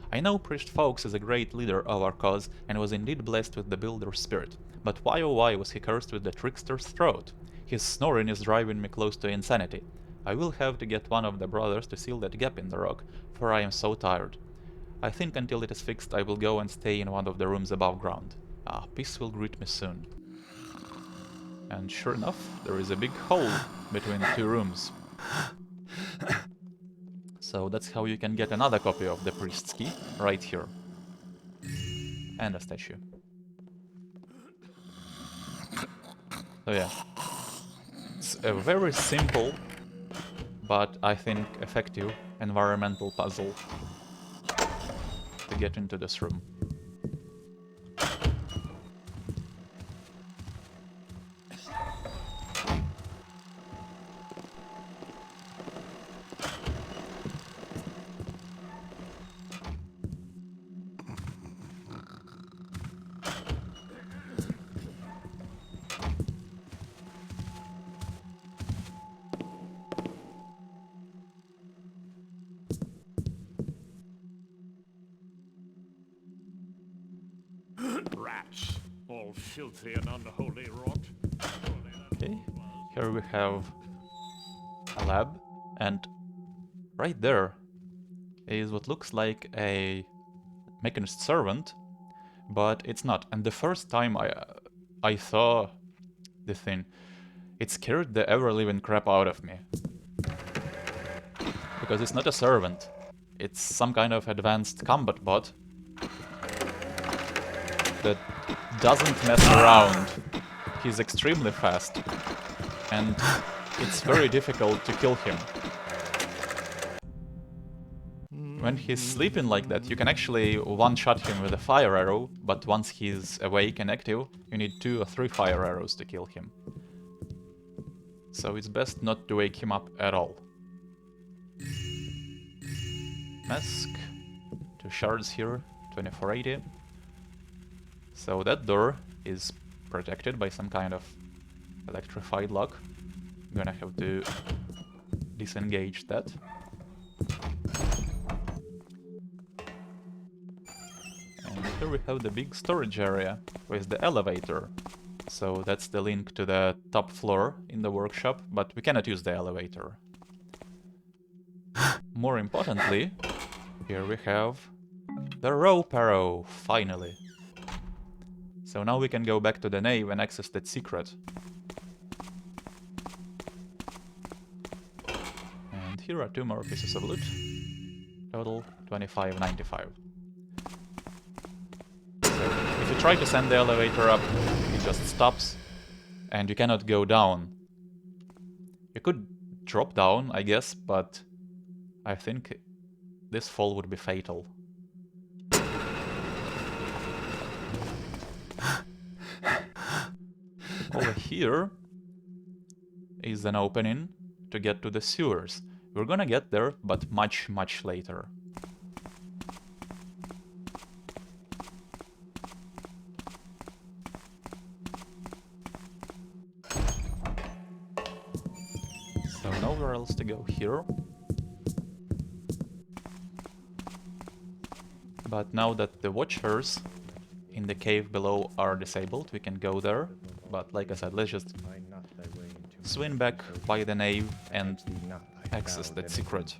I know Priest Fawkes is a great leader of our cause and was indeed blessed with the builder's spirit, but why oh why was he cursed with the trickster's throat? His snoring is driving me close to insanity. I will have to get one of the brothers to seal that gap in the rock, for I am so tired. I think until it is fixed I will go and stay in one of the rooms above ground. Peace will greet me soon. And sure enough, there is a big hole between the two rooms. So that's how you can get another copy of the priest's key, right here. And a statue. So yeah, it's a very simple, but I think effective environmental puzzle to get into this room. Rats, all filthy and unholy rot. Okay, here we have a lab, and right there is what looks like a mechanist servant, but it's not. And the first time I saw the thing, it scared the ever-living crap out of me. Because it's not a servant, it's some kind of advanced combat bot that doesn't mess around. He's extremely fast, and it's very difficult to kill him. When he's sleeping like that, you can actually one-shot him with a fire arrow, but once he's awake and active, you need 2 or 3 fire arrows to kill him. So it's best not to wake him up at all. Mask, 2 shards here, 2480. So that door is protected by some kind of electrified lock. I'm gonna have to disengage that. And here we have the big storage area with the elevator. So that's the link to the top floor in the workshop, but we cannot use the elevator. More importantly, here we have the rope arrow, finally. So now we can go back to the nave and access that secret. And here are 2 more pieces of loot. Total 25.95. So if you try to send the elevator up, it just stops, and you cannot go down. You could drop down, I guess, but I think this fall would be fatal. Over here is an opening to get to the sewers. We're gonna get there, but much, much later. So nowhere else to go here. But now that the watchers in the cave below are disabled, we can go there. But like I said, let's just swing back by the nave and access that secret.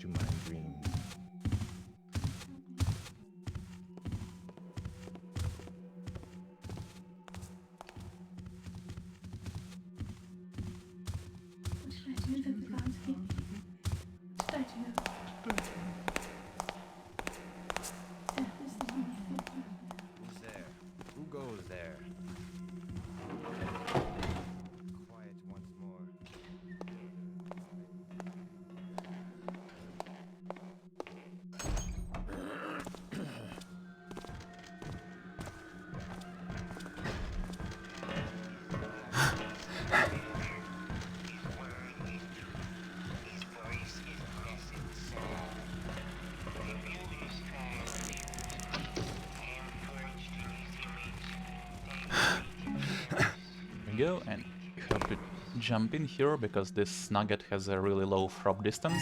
What should I do that the gods give me? What should I do? Death is the only thing. Who's there? Who goes there? Quiet once more. Go, and you have to jump in here because this nugget has a really low throw distance.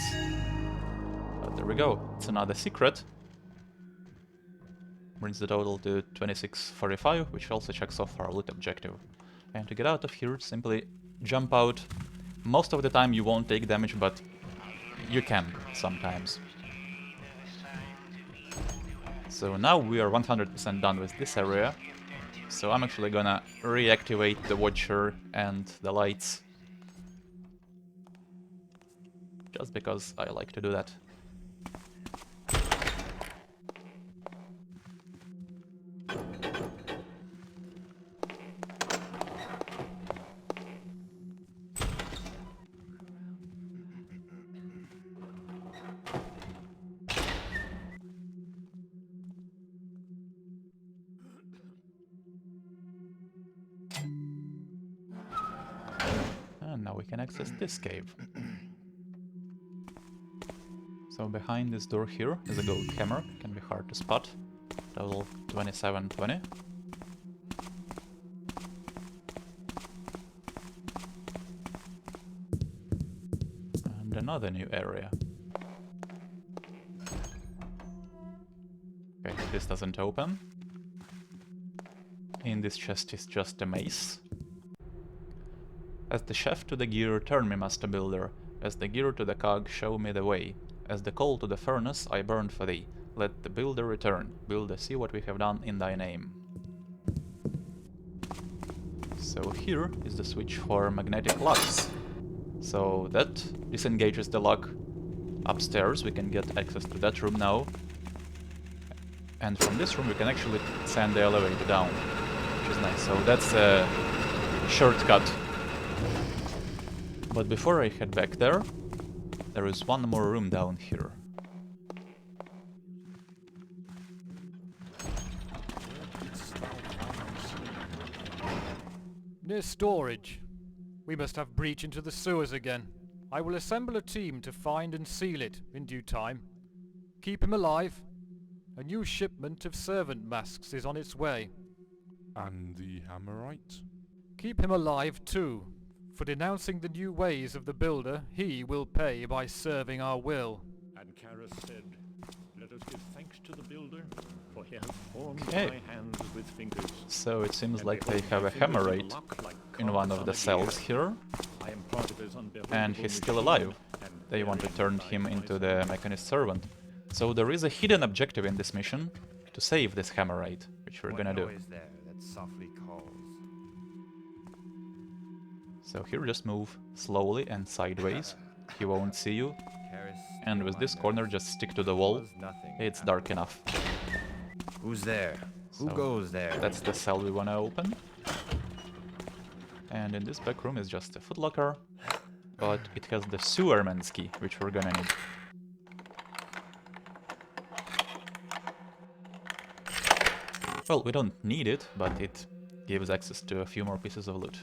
But there we go, it's another secret. Brings the total to 2645, which also checks off our loot objective. And to get out of here, simply jump out. Most of the time you won't take damage, but you can sometimes. So now we are 100% done with this area. So I'm actually gonna reactivate the watcher and the lights. Just because I like to do that. And now we can access this cave. So behind this door here is a gold hammer, can be hard to spot. Total 2720. And another new area. Okay, this doesn't open. In this chest is just a mace. As the chef to the gear, turn me, master builder. As the gear to the cog, show me the way. As the coal to the furnace, I burn for thee. Let the builder return. Builder, see what we have done in thy name. So here is the switch for magnetic locks. So that disengages the lock upstairs. We can get access to that room now. And from this room we can actually send the elevator down, which is nice. So that's a shortcut. But before I head back there, there is one more room down here. Near storage. We must have breach into the sewers again. I will assemble a team to find and seal it in due time. Keep him alive. A new shipment of servant masks is on its way. And the Hammerite? Keep him alive too. For denouncing the new ways of the builder, he will pay by serving our will. And Karis said, let us give thanks to the builder, for he has formed Okay. my hands with fingers. So it seems And like they behold, have my a fingers hammerite in lock like in one cogs of the on a cells gear. here, I am part of his unbearable and he's still machine, alive. and They want to therein turn him lies into my the soul. mechanist servant. So there is a hidden objective in this mission, to save this hammerite, which we're What gonna do. noise there that softly calls? So here just move slowly and sideways, he won't see you, Karis, and with this corner just stick to the wall, was nothing it's after dark enough. Who's there? Who So goes there? That's the cell we wanna open. And in this back room is just a footlocker, but it has the sewerman's key, which we're gonna need. Well, we don't need it, but it gives access to a few more pieces of loot.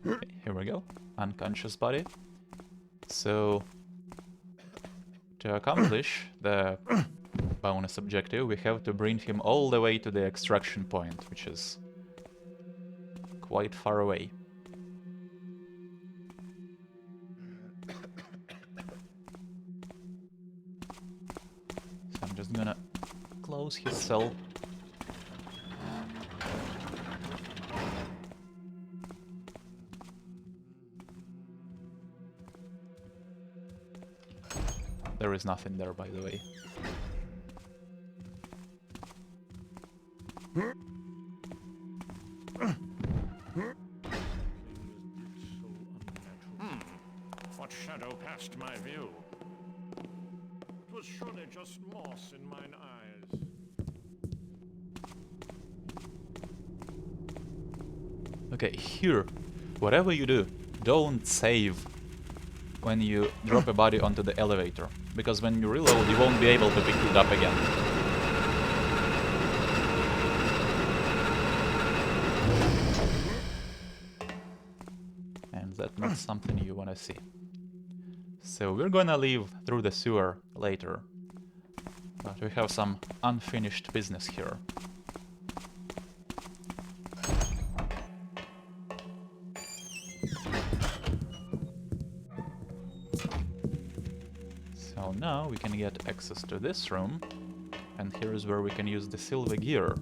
Okay, here we go. unconscious body. So, to accomplish the bonus objective, we have to bring him all the way to the extraction point, which is quite far away. So I'm just gonna close his cell. There is nothing there, by the way. What shadow passed my view? 'Twas surely just moss in mine eyes. Okay, here, whatever you do, don't save when you drop a body onto the elevator, because when you reload, you won't be able to pick it up again. And that's not something you wanna see. So we're gonna leave through the sewer later, but we have some unfinished business here. So now we can get access to this room, and here is where we can use the silver gear.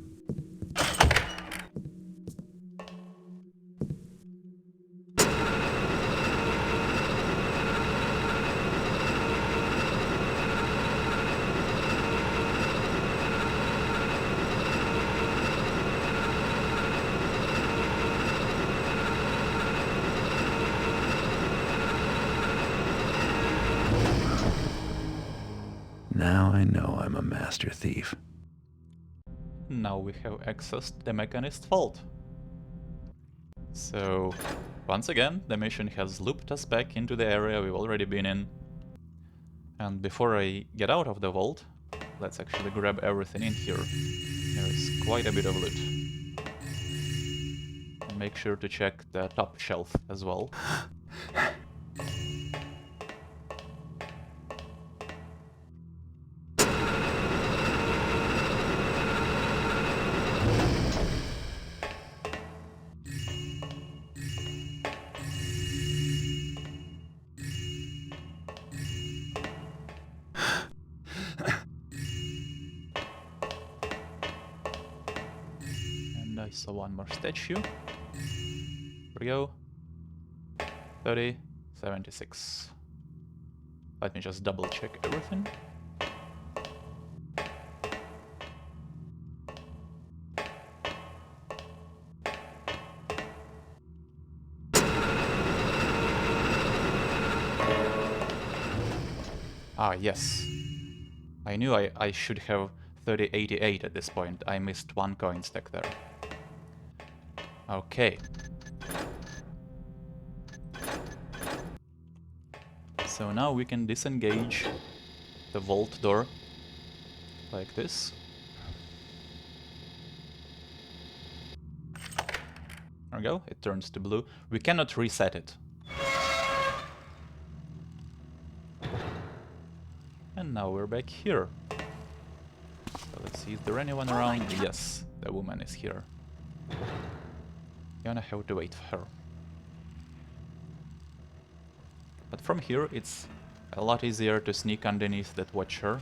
Now I know I'm a master thief. Now we have accessed the mechanist vault. So, once again, the mission has looped us back into the area we've already been in. And before I get out of the vault, let's actually grab everything in here. There is quite a bit of loot. And make sure to check the top shelf as well. I saw one more statue. Here we go. 30, 76. Let me just double check everything. Ah, yes. I knew I should have 3088 at this point. I missed one coin stack there. Okay. So now we can disengage the vault door like this. There we go, it turns to blue. We cannot reset it. And now we're back here. So let's see, is there anyone around? Yes, the woman is here. Gonna have to wait for her. But from here it's a lot easier to sneak underneath that watcher.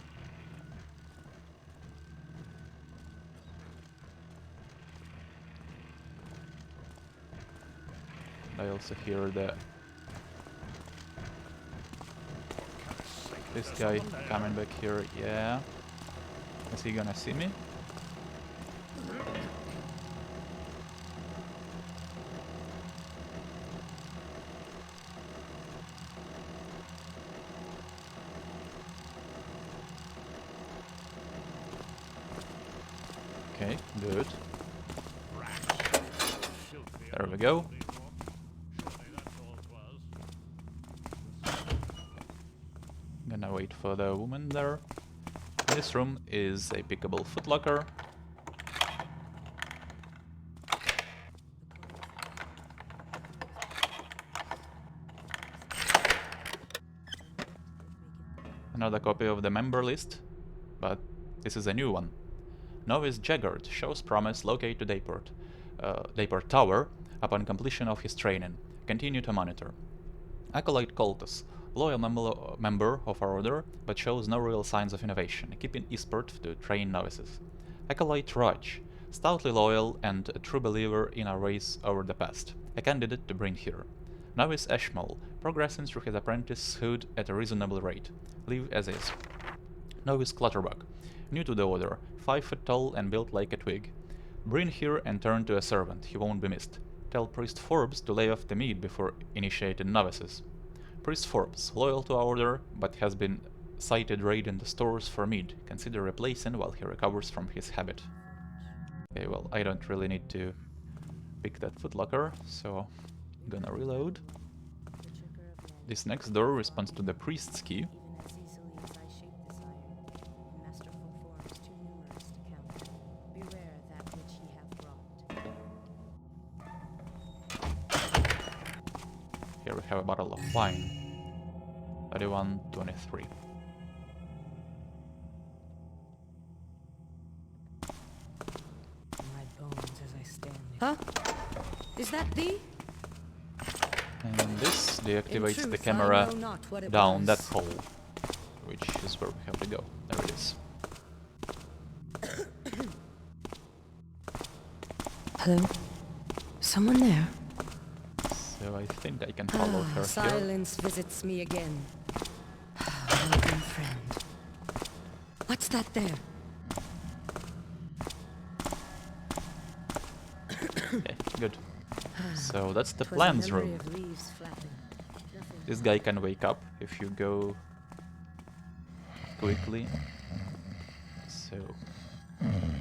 I also hear this guy coming back here. Yeah. Is he gonna see me? Okay, good. There we go. Gonna wait for the woman there. This room is a pickable footlocker. another copy of the member list, but this is a new one. Novice Jaggard shows promise, locate the Dayport Tower upon completion of his training. Continue to monitor. Acolyte Cultus, loyal member of our order, but shows no real signs of innovation, keeping Eastport to train novices. Acolyte Raj, stoutly loyal and a true believer in our race over the past, a candidate to bring here. Novice Ashmole, progressing through his apprenticehood at a reasonable rate. Leave as is. Novice Clutterbuck, new to the order, 5 foot tall and built like a twig. Bring here and turn to a servant, he won't be missed. Tell Priest Forbes to lay off the meat before initiating novices. Priest Forbes, loyal to our order, but has been sighted raiding the stores for meat. Consider replacing while he recovers from his habit. Okay, well, I don't really need to pick that footlocker, so I'm gonna reload. This next door responds to the priest's key. Here we have a bottle of wine. 31:23. My bones as I stand. Huh? Is that thee? And this deactivates truth, the I camera know not what it down was. that hole, which is where we have to go. There it is. Hello? Someone there? So I think I can follow her here. Silence visits me again. Welcome, friend. What's that there? Okay, good. So that's the plans room. This guy can wake up if you go quickly. So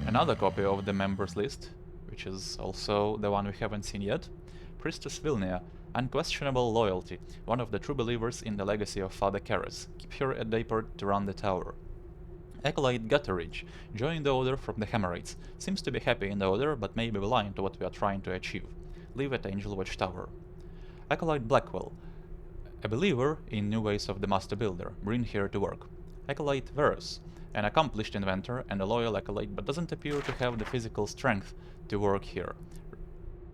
another copy of the members list, which is also the one we haven't seen yet. Priestess Vilnia, unquestionable loyalty, one of the true believers in the legacy of Father Karras. Keep her at Dayport to run the tower. Acolyte Gutteridge, joined the order from the Hammerites, seems to be happy in the order but may be blind to what we are trying to achieve. Live at Angel Watch Tower. Acolyte Blackwell, a believer in new ways of the Master Builder, bring here to work. Acolyte Verus, an accomplished inventor and a loyal acolyte but doesn't appear to have the physical strength to work here,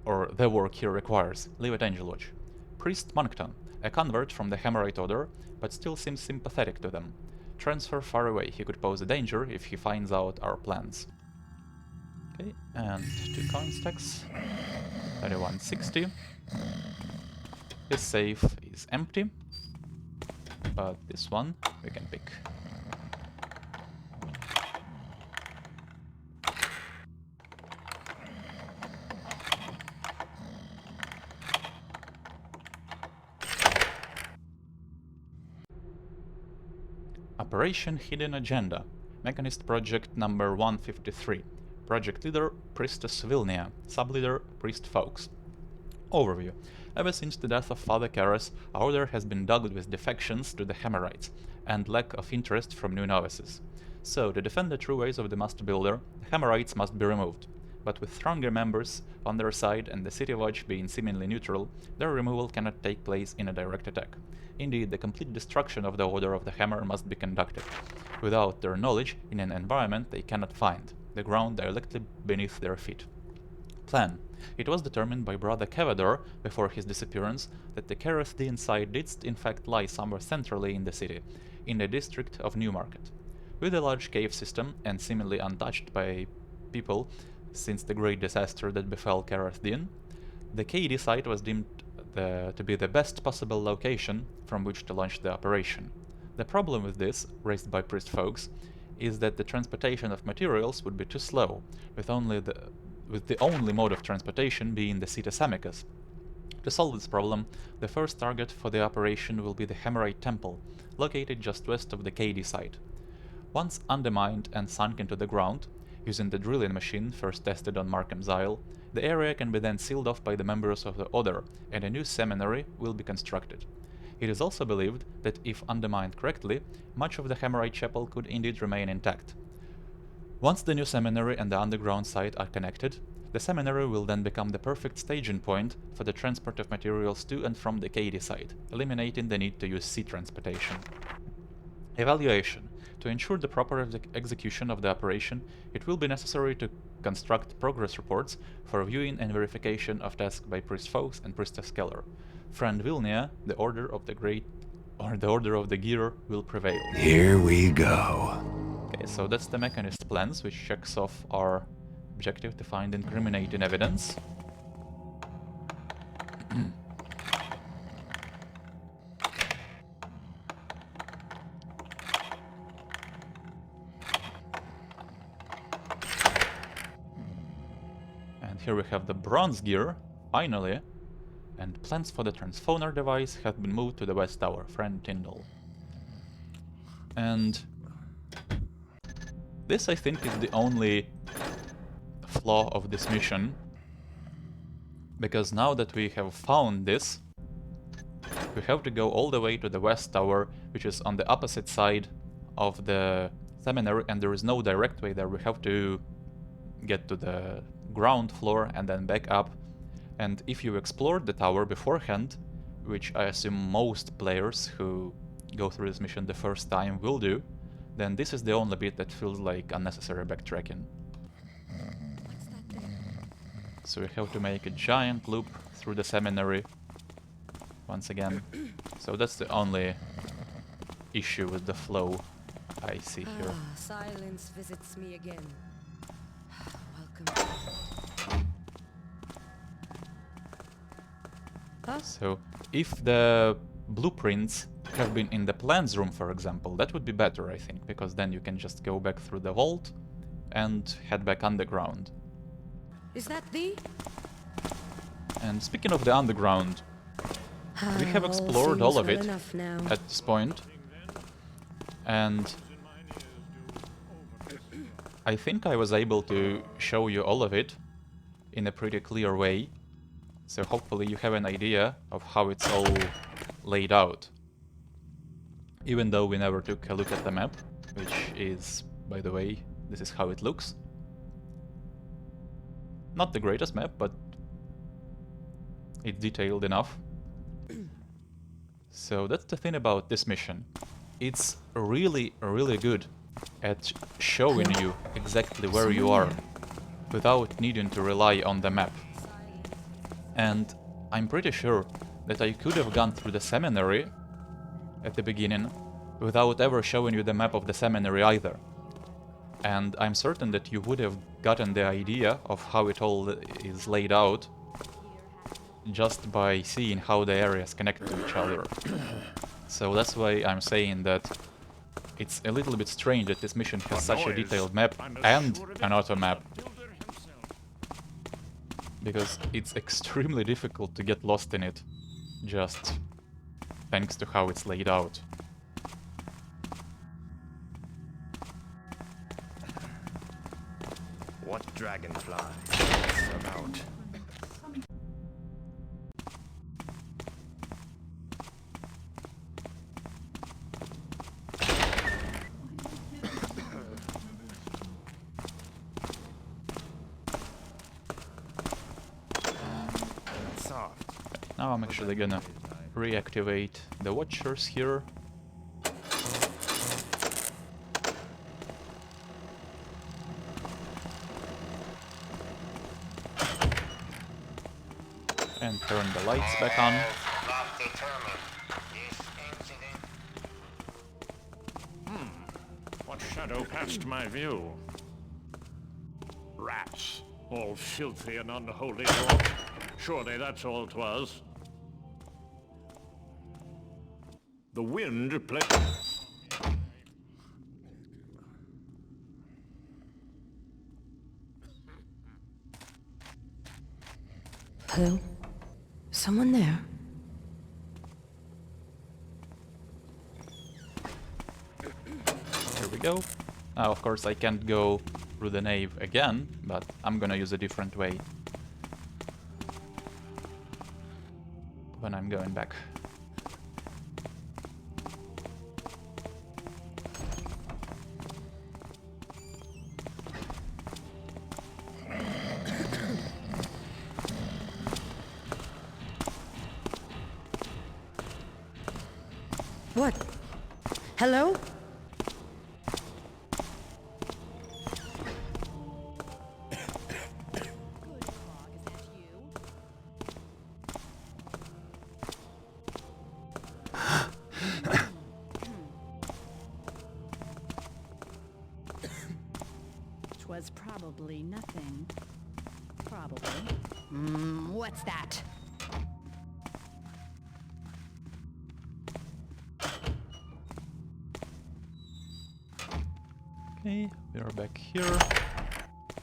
or the work here requires. Live at Angel Watch. Priest Moncton, a convert from the Hammerite order, but still seems sympathetic to them. Transfer far away, he could pose a danger if he finds out our plans. Okay, and 2 coin stacks. 3160. His safe is empty, but this one we can pick. Operation Hidden Agenda, Mechanist Project number 153. Project Leader, Priestess Vilnia. Sub-Leader, Priest Fawkes. Overview. Ever since the death of Father Karras, our order has been dogged with defections to the Hammerites, and lack of interest from new novices. So, to defend the true ways of the Master Builder, the Hammerites must be removed. But with stronger members on their side and the City Watch being seemingly neutral, their removal cannot take place in a direct attack. Indeed, the complete destruction of the Order of the Hammer must be conducted, without their knowledge in an environment they cannot find, the ground directly beneath their feet. Plan. It was determined by Brother Cavador, before his disappearance, that the Karras site did in fact lie somewhere centrally in the city, in the district of Newmarket. With a large cave system, and seemingly untouched by people since the great disaster that befell Karras, the KD site was deemed to be the best possible location from which to launch the operation. The problem with this, raised by Priest Fawkes, is that the transportation of materials would be too slow, with the only mode of transportation being the Cetus Amicus. To solve this problem, the first target for the operation will be the Hammerite Temple, located just west of the KD site. Once undermined and sunk into the ground, using the drilling machine first tested on Markham's Isle, the area can be then sealed off by the members of the Order, and a new seminary will be constructed. It is also believed that if undermined correctly, much of the Hammerite Chapel could indeed remain intact. Once the new seminary and the underground site are connected, the seminary will then become the perfect staging point for the transport of materials to and from the KD site, eliminating the need to use sea transportation. Evaluation. To ensure the proper execution of the operation, it will be necessary to construct progress reports for viewing and verification of tasks by Priest Fox and Priestess Keller. Friend Vilnia, the Order of the Great, or the Order of the Gear will prevail. Here we go. Okay, so that's the Mechanist plans, which checks off our objective to find incriminating evidence. And here we have the bronze gear, finally, and plans for the transphoner device have been moved to the West Tower, friend Tyndall. And this, I think, is the only flaw of this mission, because now that we have found this, we have to go all the way to the West Tower, which is on the opposite side of the seminary, and there is no direct way there. We have to get to the ground floor and then back up. And if you explored the tower beforehand, which I assume most players who go through this mission the first time will do, then this is the only bit that feels like unnecessary backtracking. So we have to make a giant loop through the seminary once again. So that's the only issue with the flow I see here. Silence visits me again. Welcome. Huh? So if the blueprints have been in the plans room, for example, that would be better, I think, because then you can just go back through the vault and head back underground. Is that thee? And speaking of the underground, we have explored all of it at this point, and I think I was able to show you all of it in a pretty clear way, so hopefully you have an idea of how it's all laid out. Even though we never took a look at the map, which is, by the way, this is how it looks. Not the greatest map, but it's detailed enough. So that's the thing about this mission. It's really, really good at showing you exactly where you are without needing to rely on the map. And I'm pretty sure that I could have gone through the seminary at the beginning without ever showing you the map of the seminary either. And I'm certain that you would have gotten the idea of how it all is laid out just by seeing how the areas connect to each other. So that's why I'm saying that it's a little bit strange that this mission has such a detailed map and an auto map, because it's extremely difficult to get lost in it, just thanks to how it's laid out. What dragonfly about? Now I'm actually gonna reactivate the watchers here. And turn the lights back on. What shadow passed my view? Rats, all filthy and unholy rot. Surely that's all 'twas. The wind played. Hello? Someone there? Here we go. Now, of course, I can't go through the nave again, but I'm gonna use a different way when I'm going back. What? Hello? Probably nothing. Probably. What's that? Okay, we are back here.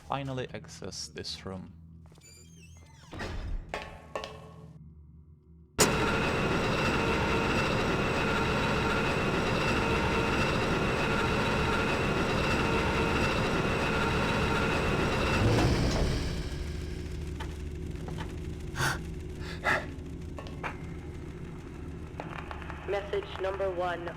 Finally access this room. Message number 1.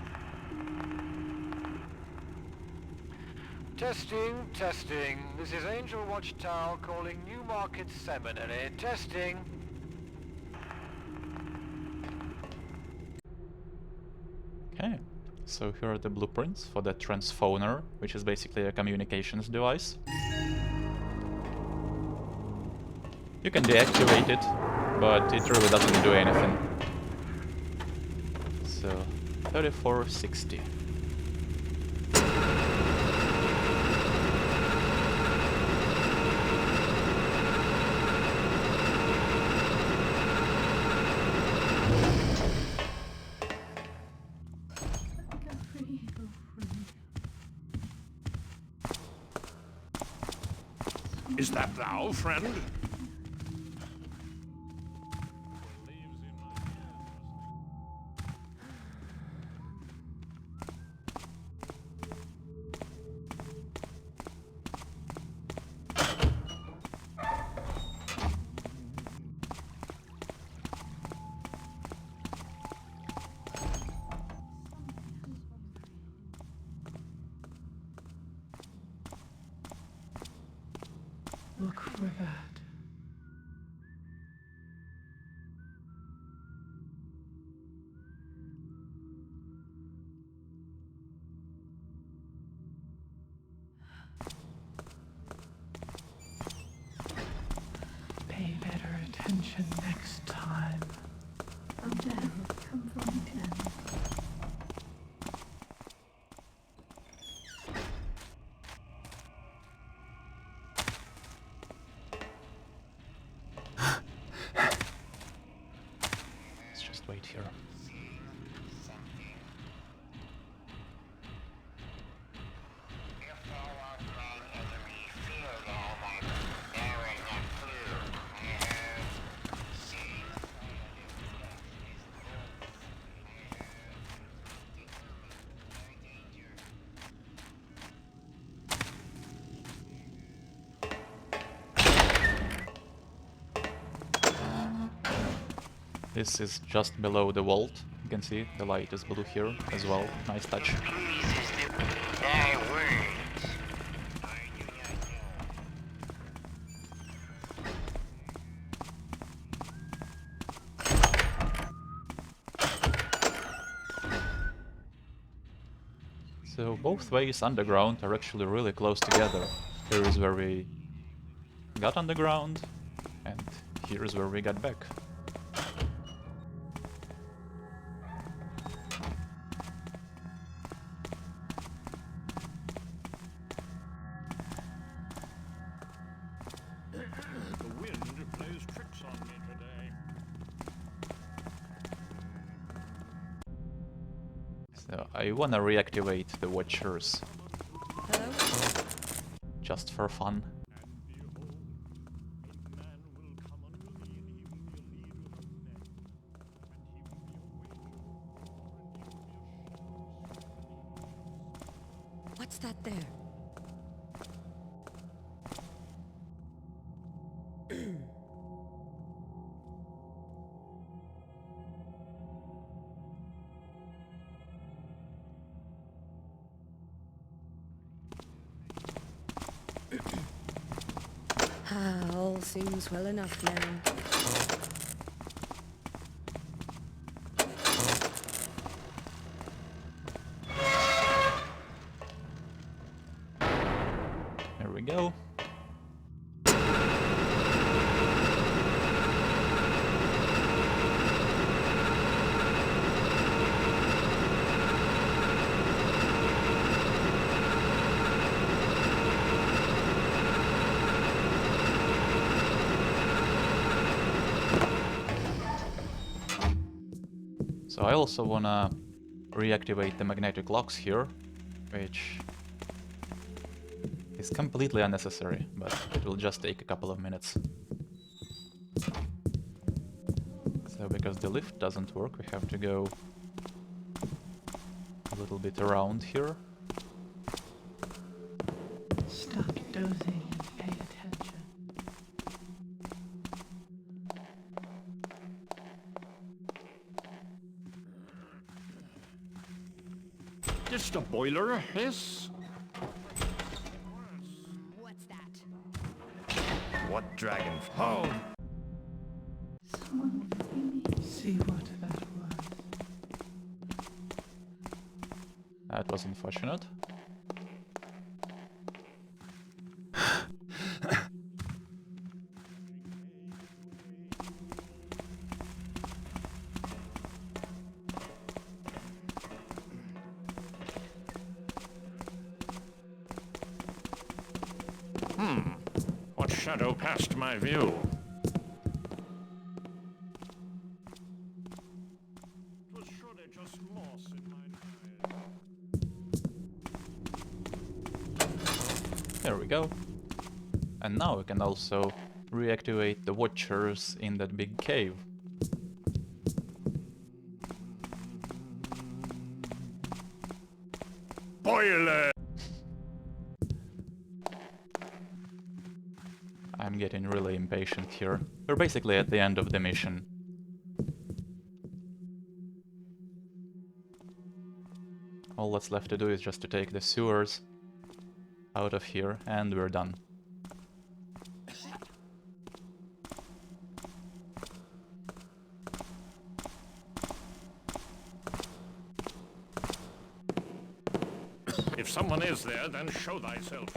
Testing, testing. This is Angel Watch Tower calling Newmarket Seminary. Testing. Okay, so here are the blueprints for the transphoner, which is basically a communications device. You can deactivate it, but it really doesn't do anything. So, 3460. Is that thou, friend? Look for that. Pay better attention next time. Oh, death, come for me, death. Let's just wait here. This is just below the vault. You can see the light is blue here as well. Nice touch. So both ways underground are actually really close together. Here is where we got underground, and here is where we got back. The wind plays tricks on me today. So I wanna reactivate the Watchers. Hello? Just for fun. What's that there? All seems well enough now. There we go. So I also wanna reactivate the magnetic locks here, which is completely unnecessary, but it will just take a couple of minutes. So because the lift doesn't work, we have to go a little bit around here. Stop dozing and pay attention. Just a boiler, yes? What's that? What dragon? Hold! Someone see what that was. That was unfortunate. What shadow passed my view? It was surely just moss in mine eyes. There we go. And now we can also reactivate the watchers in that big cave. Boiler! I'm getting really impatient here. We're basically at the end of the mission. All that's left to do is just to take the sewers out of here, and we're done. If someone is there, then show thyself.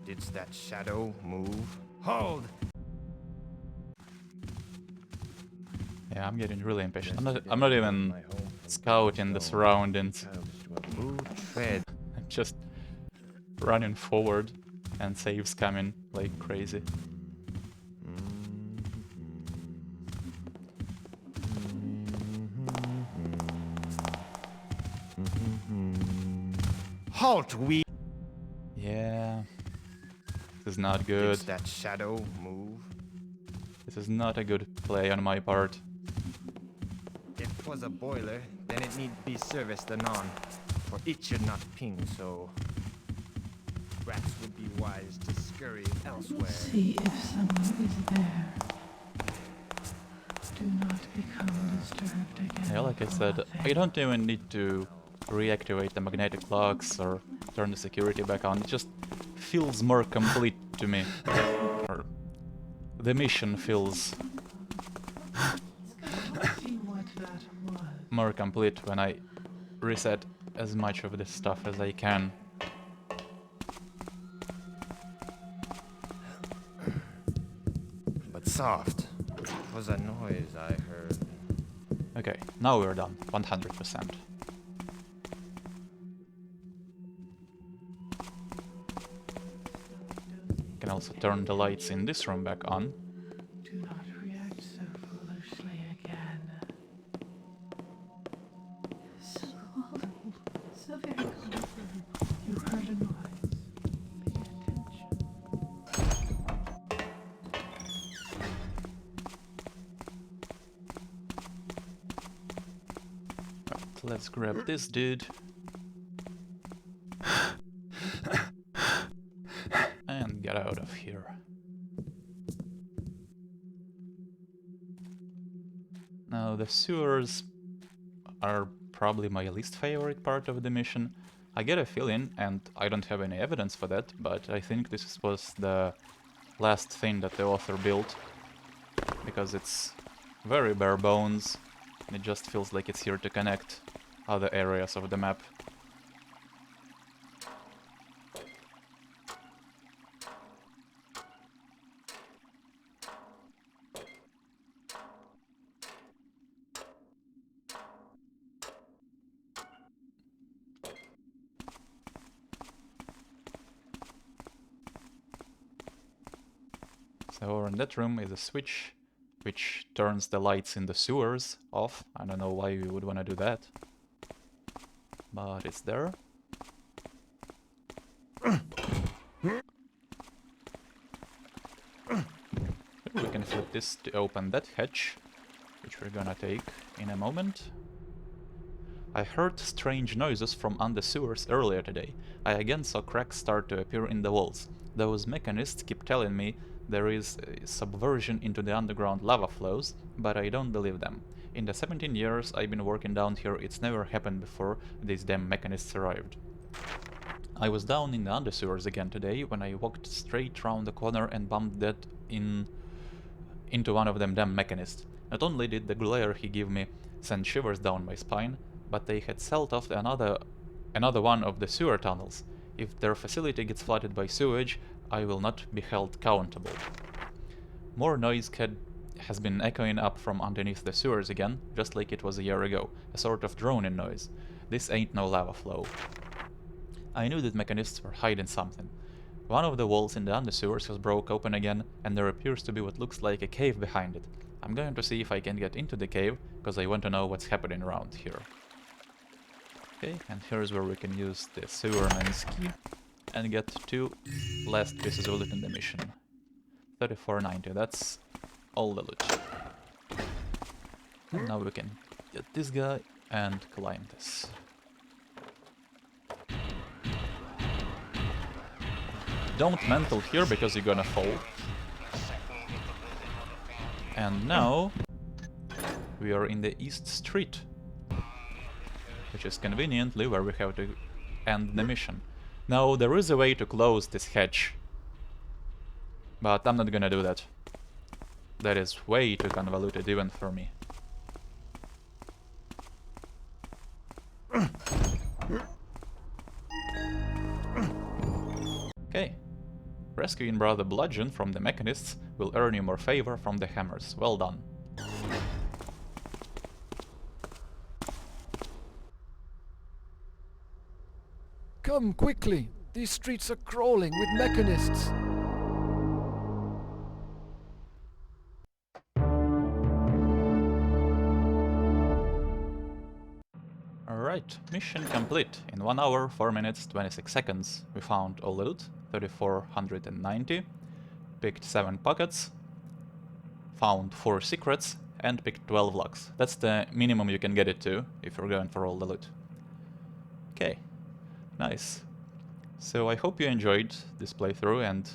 Didst that shadow move? Hold! Yeah, I'm getting really impatient. I'm not even scouting the surroundings. Who tread? I'm just running forward, and saves coming like crazy. Halt, we! Yeah, this is not good. Didst that shadow move? This is not a good play on my part. If 'twas a boiler, then it need be serviced anon, for it should not ping so. Rats would be wise to scurry elsewhere. See if someone is there. Do not become disturbed again. Yeah, like I said, I don't even need to reactivate the magnetic locks or turn the security back on. It just feels more complete to me. Or the mission feels See what that was. more complete when I reset as much of this stuff as I can. But soft. 'Twas a noise I heard. Okay, now we're done, 100%. Can also turn the lights in this room back on. Do not react so foolishly again. So cold. So very cold. You heard a noise. Pay attention. Right, let's grab this dude. And get out of here. Now the sewers are probably my least favorite part of the mission. I get a feeling, and I don't have any evidence for that, but I think this was the last thing that the author built, because it's very bare bones, and it just feels like it's here to connect other areas of the map. So in that room is a switch which turns the lights in the sewers off. I don't know why we would want to do that, but it's there. We can flip this to open that hatch, which we're gonna take in a moment. I heard strange noises from under sewers earlier today. I again saw cracks start to appear in the walls. Those mechanists keep telling me there is a subversion into the underground lava flows, but I don't believe them. In the 17 years I've been working down here, it's never happened before these damn mechanists arrived. I was down in the undersewers again today when I walked straight round the corner and bumped that into one of them damn mechanists. Not only did the glare he gave me send shivers down my spine, but they had sealed off another one of the sewer tunnels. If their facility gets flooded by sewage, I will not be held accountable. More noise has been echoing up from underneath the sewers again, just like it was a year ago, a sort of droning noise. This ain't no lava flow. I knew that mechanists were hiding something. One of the walls in the undersewers has broke open again, and there appears to be what looks like a cave behind it. I'm going to see if I can get into the cave, because I want to know what's happening around here. Okay, and here's where we can use the sewerman's key and get 2 last pieces of loot in the mission. 3490, that's all the loot. And now we can get this guy and climb this. Don't mental here because you're gonna fall. And now we are in the East Street, which is conveniently where we have to end the mission. Now there is a way to close this hatch, but I'm not gonna do that. That is way too convoluted even for me. Okay. Rescuing Brother Bludgeon from the mechanists will earn you more favor from the hammers. Well done. Come quickly! These streets are crawling with mechanists! Alright, mission complete. In 1 hour, 4 minutes, 26 seconds. We found all the loot, 3490, picked 7 pockets, found 4 secrets, and picked 12 locks. That's the minimum you can get it to if you're going for all the loot. Okay, nice. So I hope you enjoyed this playthrough and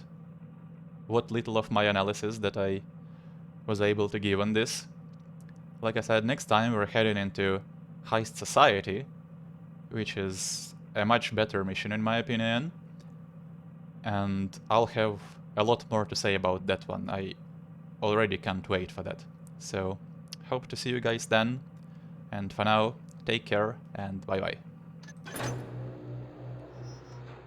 what little of my analysis that I was able to give on this. Like I said, next time we're heading into Heist Society, which is a much better mission in my opinion, and I'll have a lot more to say about that one. I already can't wait for that. So, hope to see you guys then, and for now, take care and bye bye.